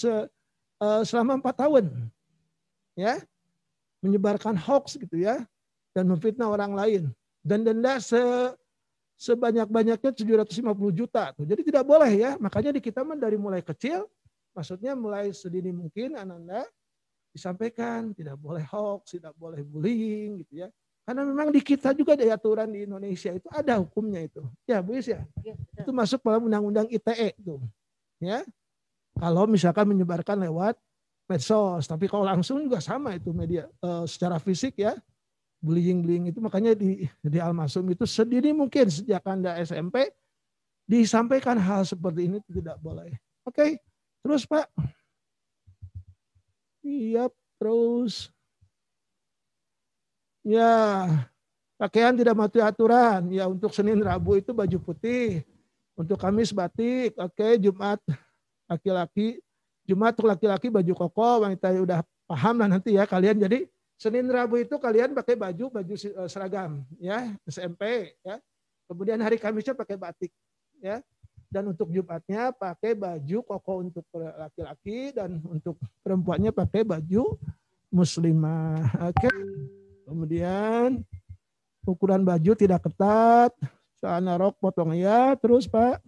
selama 4 tahun. Ya. Menyebarkan hoax gitu ya, dan memfitnah orang lain. Dan denda sebanyak-banyaknya 750 juta. Jadi tidak boleh ya. Makanya di kita dari mulai kecil, maksudnya mulai sedini mungkin anak-anak disampaikan, tidak boleh hoax, tidak boleh bullying gitu ya. Karena memang di kita juga ada aturan di Indonesia itu ada hukumnya itu. Ya, Bu Is ya. Itu masuk dalam undang-undang ITE itu. Ya. Kalau misalkan menyebarkan lewat medsos, tapi kalau langsung juga sama itu media secara fisik ya. Bullying itu makanya di Al-Masum itu sedini mungkin sejak Anda SMP disampaikan hal seperti ini tidak boleh. Oke. Terus Pak. Iya, terus. Ya, pakaian tidak mati aturan. Ya, untuk Senin Rabu itu baju putih. Untuk Kamis batik. Oke, Jumat laki-laki. Jumat untuk laki-laki baju koko. Wanita udah paham lah nanti ya kalian. Jadi Senin Rabu itu kalian pakai baju seragam ya, SMP ya. Kemudian hari Kamisnya pakai batik ya. Dan untuk Jumatnya pakai baju koko untuk laki-laki dan untuk perempuannya pakai baju muslimah. Oke. Kemudian ukuran baju tidak ketat, celana rok potong ya, terus Pak.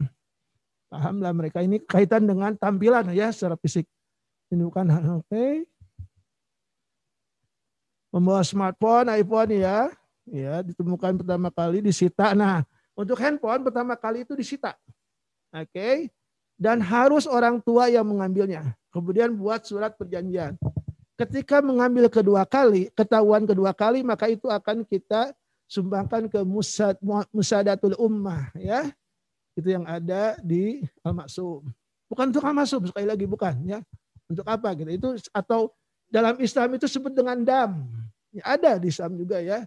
Pahamlah mereka ini kaitan dengan tampilan ya secara fisik. Ini bukan oke. Membawa smartphone, iPhone ya. Ya, ditemukan pertama kali disita. Nah, untuk handphone pertama kali itu disita. Oke. Dan harus orang tua yang mengambilnya. Kemudian buat surat perjanjian. Ketika mengambil ketahuan kedua kali, maka itu akan kita sumbangkan ke Musadatul Ummah ya. Itu yang ada di Al-Maksum. Bukan untuk Al-Maksum sekali lagi bukan ya. Untuk apa gitu. Itu atau dalam Islam itu disebut dengan dam. Ya, ada di Islam juga ya.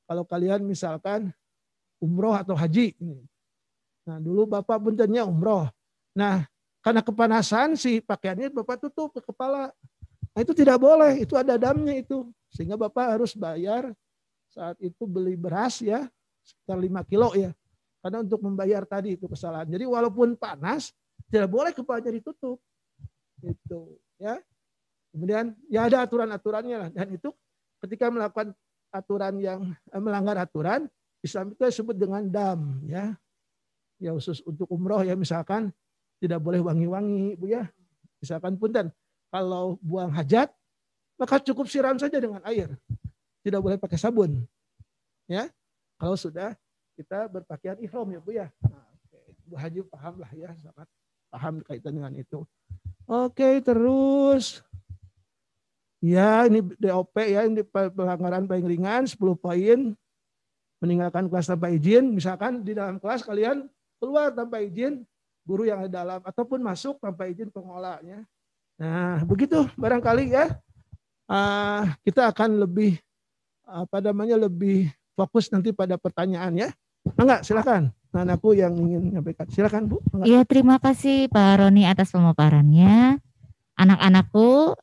Kalau kalian misalkan umroh atau haji. Nah, dulu Bapak puntennya umroh. Nah, karena kepanasan sih pakaiannya Bapak tutup ke kepala. Nah, itu tidak boleh, itu ada damnya itu. Sehingga Bapak harus bayar saat itu beli beras ya, sekitar 5 kilo ya. Karena untuk membayar tadi itu kesalahan. Jadi walaupun panas, tidak boleh kepalanya ditutup. Itu ya. Kemudian ya ada aturan-aturannya lah. Dan itu ketika melakukan aturan yang melanggar aturan, Islam itu disebut dengan dam ya. Ya khusus untuk umroh ya misalkan tidak boleh wangi-wangi Bu ya. Misalkan punten. Kalau buang hajat, maka cukup siram saja dengan air. Tidak boleh pakai sabun. Ya, kalau sudah kita berpakaian ihram ya Bu ya. Nah, Bu Haji paham lah ya, sangat paham kaitan dengan itu. Oke, terus. Ya, ini DOP ya, ini pelanggaran paling ringan, 10 poin. Meninggalkan kelas tanpa izin, misalkan di dalam kelas kalian keluar tanpa izin, guru yang ada dalam, ataupun masuk tanpa izin pengolahnya. Nah, begitu barangkali ya. Kita akan lebih lebih fokus nanti pada pertanyaan ya. Enggak, silakan. Anakku yang ingin menyampaikan. Silakan Bu. Iya, terima kasih Pak Roni atas pemaparannya. Anak-anakku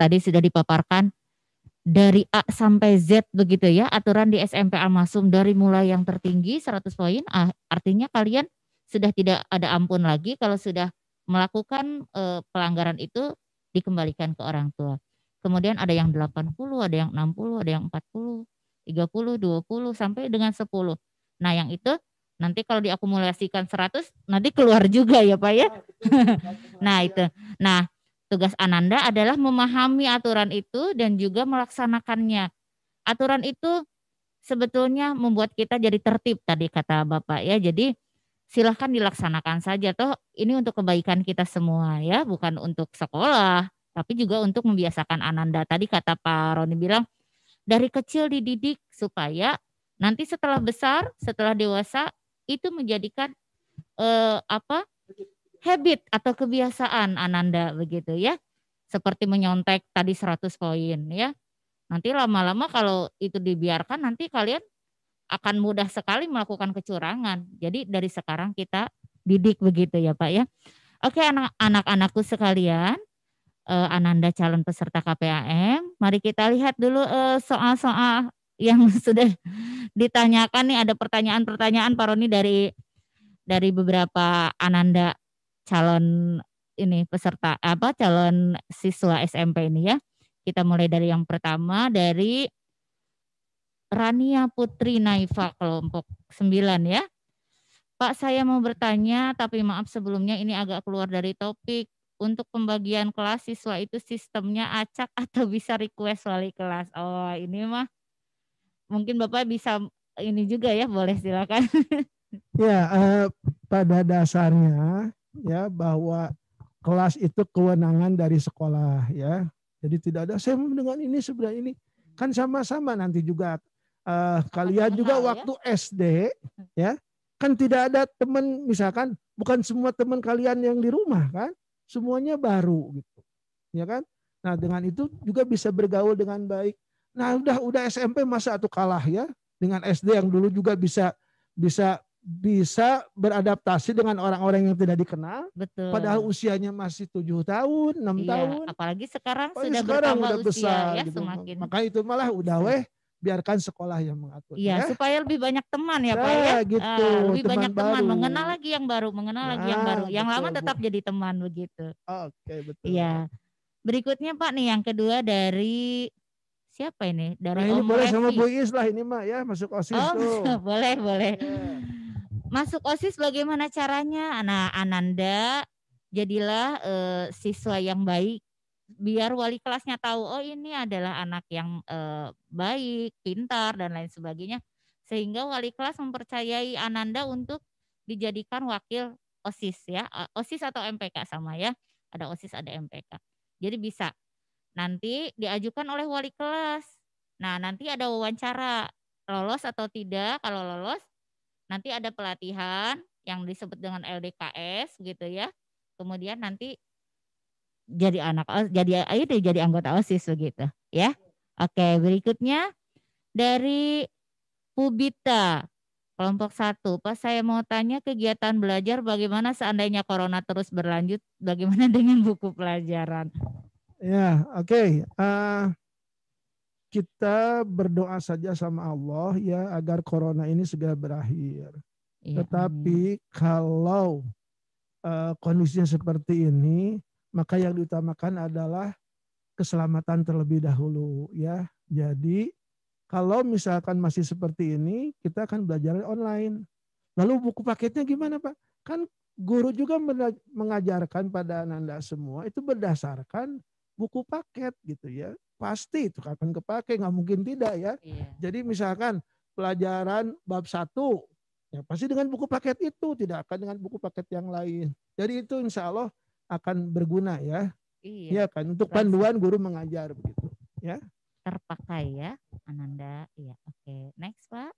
tadi sudah dipaparkan dari A sampai Z begitu ya, aturan di SMP Al-Masum dari mulai yang tertinggi 100 poin, artinya kalian sudah tidak ada ampun lagi kalau sudah melakukan pelanggaran itu dikembalikan ke orang tua. Kemudian ada yang 80, ada yang 60, ada yang 40, 30, 20 sampai dengan 10. Nah, yang itu nanti kalau diakumulasikan 100 nanti keluar juga ya Pak ya. Nah, itu. Nah, tugas Ananda adalah memahami aturan itu dan juga melaksanakannya. Aturan itu sebetulnya membuat kita jadi tertib tadi kata Bapak ya. Jadi silahkan dilaksanakan saja toh ini untuk kebaikan kita semua ya, bukan untuk sekolah tapi juga untuk membiasakan Ananda. Tadi kata Pak Roni bilang dari kecil dididik supaya nanti setelah besar, setelah dewasa itu menjadikan habit atau kebiasaan Ananda begitu ya. Seperti menyontek tadi 100 poin ya. Nanti lama-lama kalau itu dibiarkan nanti kalian akan mudah sekali melakukan kecurangan. Jadi dari sekarang kita didik begitu ya Pak ya. Oke anak-anakku sekalian, Ananda calon peserta KPAM, mari kita lihat dulu soal-soal yang sudah ditanyakan nih. Ada pertanyaan-pertanyaan Pak Roni dari beberapa Ananda calon ini peserta calon siswa SMP ini ya. Kita mulai dari yang pertama dari Rania Putri Naifa kelompok 9 ya. Pak, saya mau bertanya tapi maaf sebelumnya ini agak keluar dari topik. untuk pembagian kelas siswa itu sistemnya acak atau bisa request wali kelas? Oh, ini mah mungkin Bapak bisa ini juga ya, boleh silakan. Ya, pada dasarnya ya bahwa kelas itu kewenangan dari sekolah ya. Jadi tidak ada saya dengan ini sebenarnya ini kan sama-sama nanti juga kalian juga mengenal, waktu SD ya kan tidak ada teman misalkan bukan semua teman kalian yang di rumah kan semuanya baru gitu ya kan. Nah dengan itu juga bisa bergaul dengan baik. Nah udah SMP masa atuh kalah ya dengan SD yang dulu juga bisa beradaptasi dengan orang-orang yang tidak dikenal. Betul. Padahal usianya masih 7 tahun, 6 tahun. Apalagi sekarang Apalagi sudah sekarang bertambah udah usia besar, ya gitu. semakin. Maka itu malah udah biarkan sekolah yang mengatur. Iya, Ya. supaya lebih banyak teman ya Pak Ya, ya. gitu, Lebih teman banyak teman, baru. mengenal lagi yang baru, mengenal lagi yang baru. Yang betul, lama Bu. tetap jadi teman begitu. Oke, betul. Iya. Berikutnya Pak nih yang kedua dari siapa ini? Dari Nah ini Om boleh sama Revi. Bu Is lah ini mah ya masuk OSIS tuh. boleh. Ya. Masuk OSIS bagaimana caranya? Nah, Ananda jadilah siswa yang baik. Biar wali kelasnya tahu, oh ini adalah anak yang baik, pintar, dan lain sebagainya. Sehingga wali kelas mempercayai Ananda untuk dijadikan wakil OSIS ya. OSIS atau MPK sama ya. Ada OSIS, ada MPK. Jadi bisa. Nanti diajukan oleh wali kelas. Nah, nanti ada wawancara. Lolos atau tidak, kalau lolos, nanti ada pelatihan yang disebut dengan LDKS gitu ya. Kemudian nanti jadi anggota OSIS begitu ya. Oke, berikutnya dari Pubita kelompok 1. Pas saya mau tanya kegiatan belajar bagaimana seandainya corona terus berlanjut, bagaimana dengan buku pelajaran? Ya, oke. Kita berdoa saja sama Allah ya agar corona ini segera berakhir. Ya, Tetapi kalau kondisinya seperti ini, maka yang diutamakan adalah keselamatan terlebih dahulu ya. Jadi kalau misalkan masih seperti ini, kita akan belajar online. Lalu buku paketnya gimana Pak? Kan guru juga mengajarkan pada Ananda semua itu berdasarkan buku paket gitu ya. Pasti itu akan kepake, nggak mungkin tidak ya. Iya. Jadi misalkan pelajaran bab 1, ya pasti dengan buku paket itu, tidak akan dengan buku paket yang lain. Jadi itu insya Allah akan berguna ya. Iya, kan untuk panduan guru mengajar begitu ya. Terpakai ya Ananda. Iya, oke. Next Pak.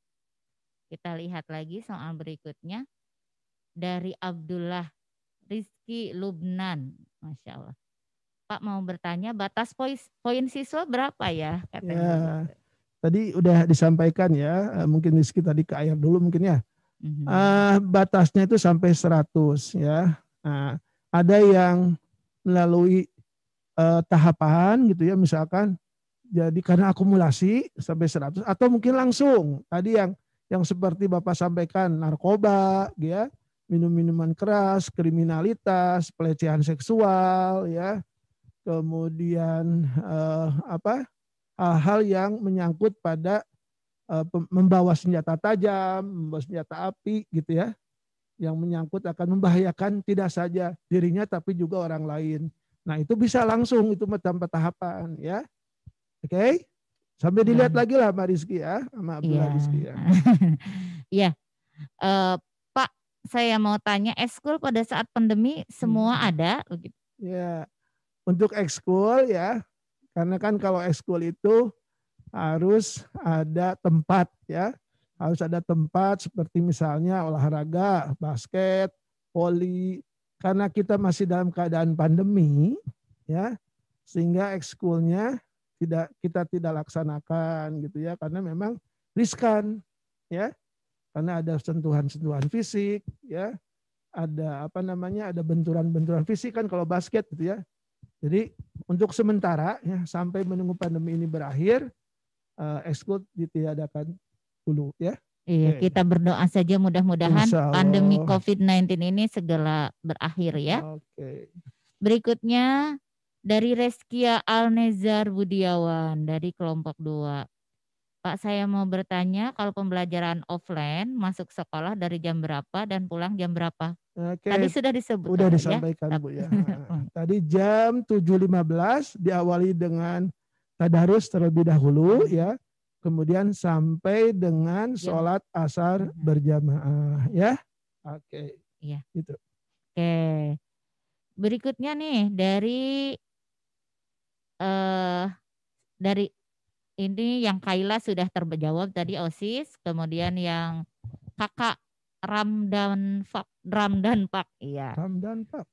Kita lihat lagi soal berikutnya dari Abdullah Rizky Lubnan. Masya Allah. Pak mau bertanya batas poin siswa berapa ya katanya? Ya, tadi udah disampaikan ya, mungkin Rizky tadi ke air dulu mungkin ya. Batasnya itu sampai 100 ya. Nah, ada yang melalui tahapan gitu ya, misalkan jadi karena akumulasi sampai 100 atau mungkin langsung tadi yang seperti Bapak sampaikan narkoba ya, minum-minuman keras, kriminalitas, pelecehan seksual ya. Kemudian hal-hal yang menyangkut pada membawa senjata tajam, membawa senjata api gitu ya, yang menyangkut akan membahayakan tidak saja dirinya tapi juga orang lain. Nah itu bisa langsung itu tanpa tahapan ya, oke? Sampai dilihat lagi lah Mbak Rizky ya, sama Abdullah Rizky ya. Iya, Pak saya mau tanya ekskul pada saat pandemi semua ada begitu? Ya. Untuk ekskul ya, karena kan kalau ekskul itu harus ada tempat ya, harus ada tempat seperti misalnya olahraga, basket, voli. Karena kita masih dalam keadaan pandemi ya, sehingga ekskulnya kita tidak laksanakan gitu ya, karena memang riskan ya, karena ada sentuhan-sentuhan fisik ya, ada ada benturan-benturan fisik kan kalau basket gitu ya. Jadi untuk sementara ya sampai menunggu pandemi ini berakhir, ekskul ditiadakan dulu ya. Iya, kita berdoa saja mudah-mudahan pandemi COVID-19 ini segera berakhir ya. Oke. Berikutnya dari Reskia Alnezar Budiawan dari kelompok 2. Pak, saya mau bertanya kalau pembelajaran offline masuk sekolah dari jam berapa dan pulang jam berapa? Oke. Tadi sudah disebut. Udah Pak, disampaikan ya? Bu ya. Tadi jam 7.15 diawali dengan tadarus terlebih dahulu ya. Kemudian sampai dengan sholat asar berjamaah ya. Oke. Iya. Itu. Oke. Berikutnya nih dari ini yang Kaila sudah terjawab tadi OSIS, kemudian yang Kakak Ramdan Pak, iya. Ramdan Pak,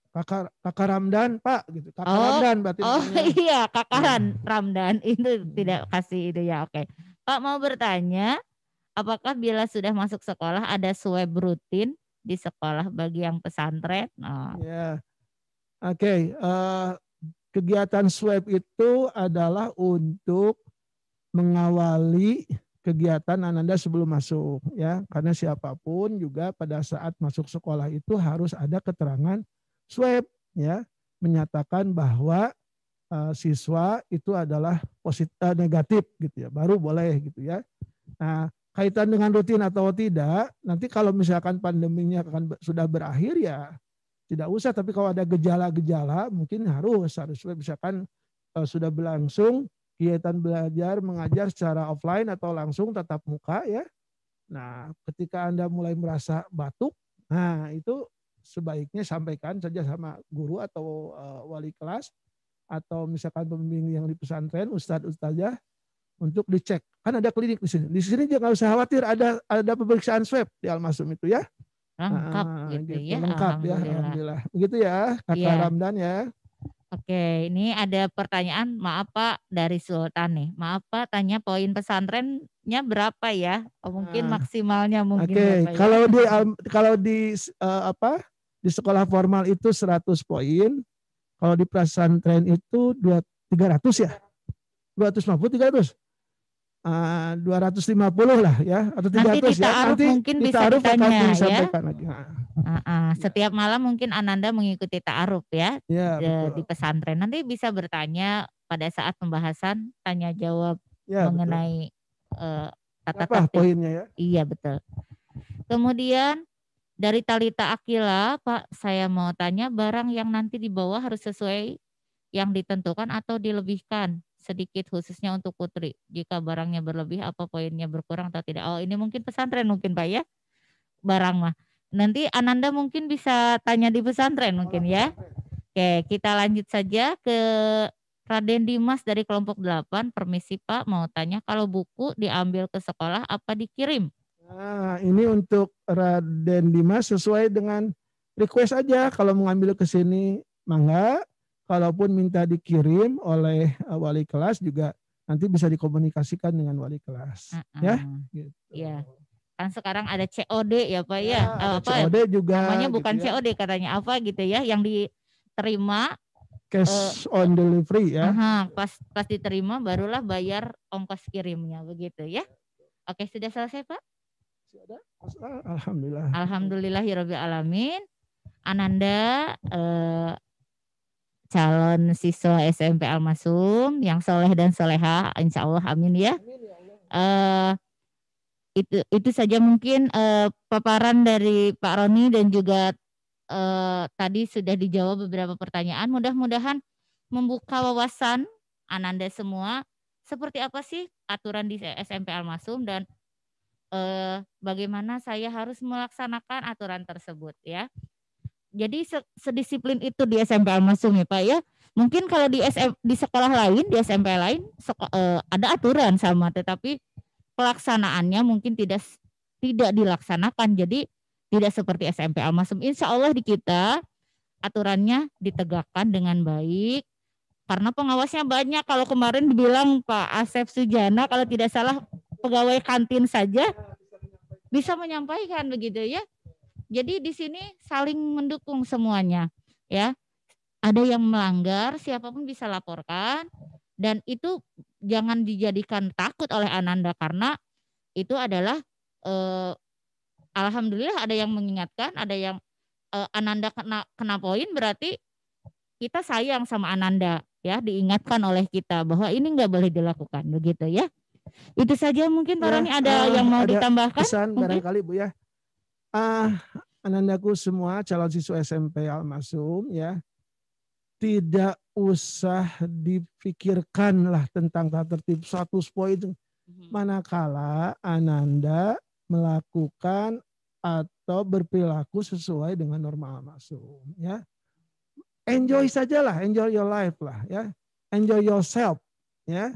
kakak Ramdan Pak gitu. Kakak Oh, Ramdan berarti oh namanya. iya, Kakak Ramdan itu tidak kasih itu ya, oke. Pak mau bertanya, apakah bila sudah masuk sekolah ada swab rutin di sekolah bagi yang pesantren? Oh. Ya, oke. Kegiatan swab itu adalah untuk mengawali kegiatan Ananda sebelum masuk ya, karena siapapun juga pada saat masuk sekolah itu harus ada keterangan swab ya, menyatakan bahwa siswa itu adalah negatif gitu ya, baru boleh gitu ya. Nah, kaitan dengan rutin atau tidak, nanti kalau misalkan pandeminya sudah berakhir ya tidak usah, tapi kalau ada gejala-gejala mungkin harus misalkan sudah berlangsung kegiatan belajar mengajar secara offline atau langsung tatap muka ya. Nah, ketika Anda mulai merasa batuk, nah itu sebaiknya sampaikan saja sama guru atau wali kelas atau misalkan pembimbing yang di pesantren, ustadzah untuk dicek. Kan ada klinik di sini. Di sini jangan nggak usah khawatir, ada pemeriksaan swab di Al-Masum itu ya. Lengkap gitu ya. Lengkap ya, alhamdulillah. Begitu ya, Kakak Ramdan ya. Oke, ini ada pertanyaan, maaf Pak, dari Sultan nih. Maaf Pak, tanya poin pesantrennya berapa ya? Oh, mungkin maksimalnya mungkin. Oke, kalau di di sekolah formal itu 100 poin. Kalau di pesantren itu 300 ya. 250 300. 250 lah ya, atau 300 nanti ya. Nanti mungkin bisa ditanya ya. Lagi. Setiap malam mungkin Ananda mengikuti ta'aruf ya, di pesantren. Nanti bisa bertanya pada saat pembahasan tanya jawab mengenai tata tertib poinnya ya. Iya betul. Kemudian dari Talita Akila, Pak, saya mau tanya barang yang nanti dibawa harus sesuai yang ditentukan atau dilebihkan sedikit khususnya untuk putri. Jika barangnya berlebih apa poinnya berkurang atau tidak? Oh, ini mungkin pesantren mungkin Pak ya. Barang mah. Nanti Ananda mungkin bisa tanya di pesantren mungkin ya. Oke, kita lanjut saja ke Raden Dimas dari kelompok 8. Permisi Pak, mau tanya kalau buku diambil ke sekolah apa dikirim? Nah, ini untuk Raden Dimas sesuai dengan request aja. Kalau mau ngambil ke sini mangga. Kalaupun minta dikirim oleh wali kelas juga nanti bisa dikomunikasikan dengan wali kelas. Ya. Gitu. Ya. Kan sekarang ada COD ya Pak ya. COD juga. Namanya bukan gitu ya. COD katanya apa gitu ya, yang diterima cash on delivery ya. Pas diterima barulah bayar ongkos kirimnya begitu ya. Oke, sudah selesai Pak? Sudah. Alhamdulillah. Alhamdulillahirabbil alamin. Ananda calon siswa SMP Al-Masum yang soleh dan soleha, insya Allah, amin ya. Itu saja mungkin paparan dari Pak Roni dan juga tadi sudah dijawab beberapa pertanyaan. Mudah-mudahan membuka wawasan Ananda semua seperti apa sih aturan di SMP Al-Masum dan bagaimana saya harus melaksanakan aturan tersebut ya. Jadi sedisiplin itu di SMP Al-Masum ya Pak ya. Mungkin kalau di sekolah lain, di SMP lain ada aturan sama, tetapi pelaksanaannya mungkin tidak dilaksanakan. Jadi tidak seperti SMP Al-Masum. Insya Allah di kita aturannya ditegakkan dengan baik. Karena pengawasnya banyak. Kalau kemarin dibilang Pak Asep Sujana kalau tidak salah pegawai kantin saja bisa menyampaikan begitu ya. Jadi di sini saling mendukung semuanya ya. Ada yang melanggar, siapapun bisa laporkan dan itu jangan dijadikan takut oleh Ananda karena itu adalah alhamdulillah ada yang mengingatkan, ada yang Ananda kena poin berarti kita sayang sama Ananda ya, diingatkan oleh kita bahwa ini nggak boleh dilakukan begitu ya. Itu saja mungkin Pak Roni ada yang mau ada ditambahkan? Pesan Mungkin? barangkali Bu ya. Anandaku semua calon siswa SMP Al-Masum ya, tidak usah dipikirkanlah tentang tata tertib 100 poin. Manakala Ananda melakukan atau berperilaku sesuai dengan norma Al-Masum ya. Enjoy sajalah, enjoy your life lah ya. Enjoy yourself ya.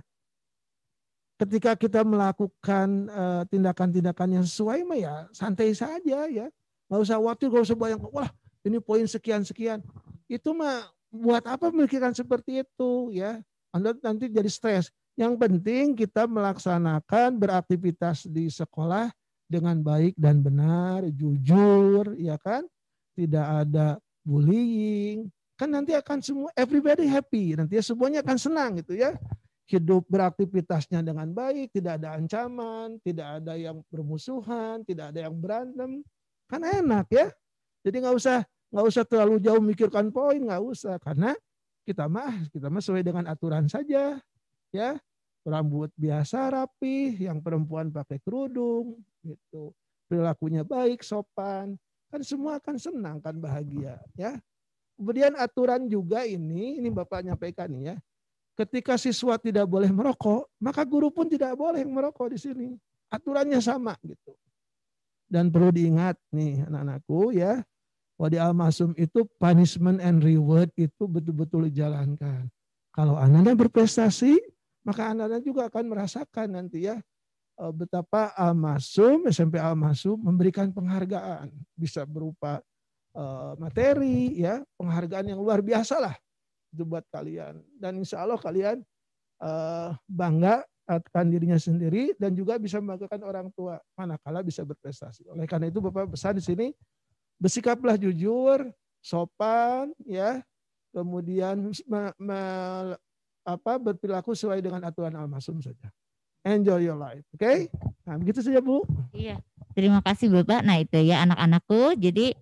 Ketika kita melakukan tindakan-tindakan yang sesuai mah ya santai saja ya. Nggak usah khawatir, nggak usah bayang, wah ini poin sekian-sekian. Itu mah buat apa memikirkan seperti itu ya. Anda nanti jadi stres. Yang penting kita melaksanakan beraktivitas di sekolah dengan baik dan benar, jujur ya kan. Tidak ada bullying. Kan nanti akan semua everybody happy. Nanti semuanya akan senang gitu ya. Hidup beraktivitasnya dengan baik, tidak ada ancaman, tidak ada yang bermusuhan, tidak ada yang berantem, kan enak ya. Jadi nggak usah terlalu jauh mikirkan poin, nggak usah, karena kita mah sesuai dengan aturan saja, ya. Rambut biasa rapi, yang perempuan pakai kerudung, gitu. Perilakunya baik, sopan, kan semua akan senang, kan bahagia, ya. Kemudian aturan juga ini Bapak nyampaikan nih ya. Ketika siswa tidak boleh merokok, maka guru pun tidak boleh merokok di sini. Aturannya sama gitu. Dan perlu diingat nih anak-anakku ya, bahwa di Al-Masum itu punishment and reward itu betul-betul dijalankan. Kalau anak-anak berprestasi, maka anak-anak juga akan merasakan nanti ya betapa Al-Masum, SMP Al-Masum memberikan penghargaan. Bisa berupa materi ya, penghargaan yang luar biasa lah. Itu buat kalian, dan insya Allah kalian bangga akan dirinya sendiri dan juga bisa membanggakan orang tua manakala bisa berprestasi. Oleh karena itu Bapak pesan di sini, bersikaplah jujur, sopan ya, kemudian berperilaku sesuai dengan aturan Al-Masum saja. Enjoy your life, oke? Okay? Nah, begitu saja Bu. Iya, terima kasih Bapak. Nah itu ya anak-anakku, jadi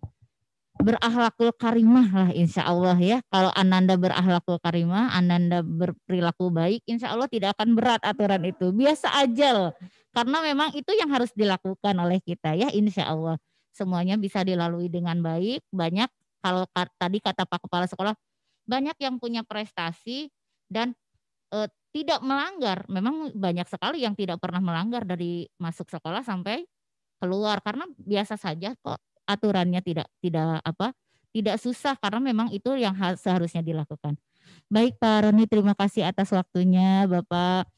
berakhlakul karimah lah insya Allah ya. Kalau Ananda berakhlakul karimah, Ananda berperilaku baik, insya Allah tidak akan berat aturan itu. Biasa aja loh. Karena memang itu yang harus dilakukan oleh kita ya, insya Allah. Semuanya bisa dilalui dengan baik. Banyak, kalau tadi kata Pak Kepala Sekolah, banyak yang punya prestasi dan tidak melanggar. Memang banyak sekali yang tidak pernah melanggar dari masuk sekolah sampai keluar. Karena biasa saja kok. Aturannya tidak susah karena memang itu yang seharusnya dilakukan. Baik Pak Roni, terima kasih atas waktunya Bapak.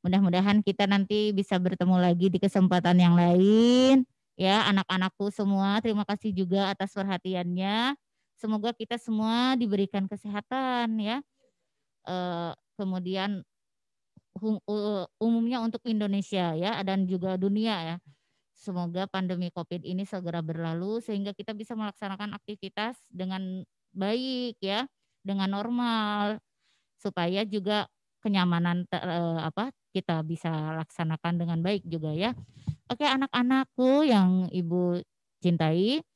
Mudah-mudahan kita nanti bisa bertemu lagi di kesempatan yang lain. Ya anak-anakku semua, terima kasih juga atas perhatiannya. Semoga kita semua diberikan kesehatan ya. Kemudian umumnya untuk Indonesia ya dan juga dunia ya. Semoga pandemi COVID ini segera berlalu sehingga kita bisa melaksanakan aktivitas dengan baik ya, dengan normal supaya juga kenyamanan kita bisa laksanakan dengan baik juga ya. Oke anak-anakku yang Ibu cintai,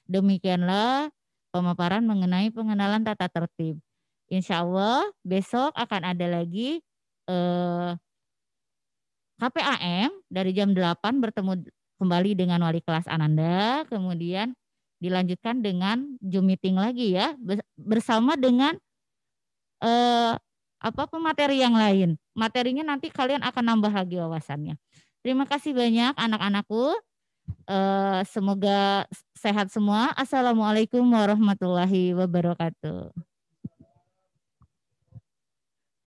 demikianlah pemaparan mengenai pengenalan tata tertib. Insya Allah besok akan ada lagi KPAM dari jam 8 bertemu kembali dengan wali kelas Ananda, kemudian dilanjutkan dengan Zoom meeting lagi ya, bersama dengan pemateri yang lain. Materinya nanti kalian akan nambah lagi wawasannya. Terima kasih banyak anak-anakku. Semoga sehat semua. Assalamualaikum warahmatullahi wabarakatuh.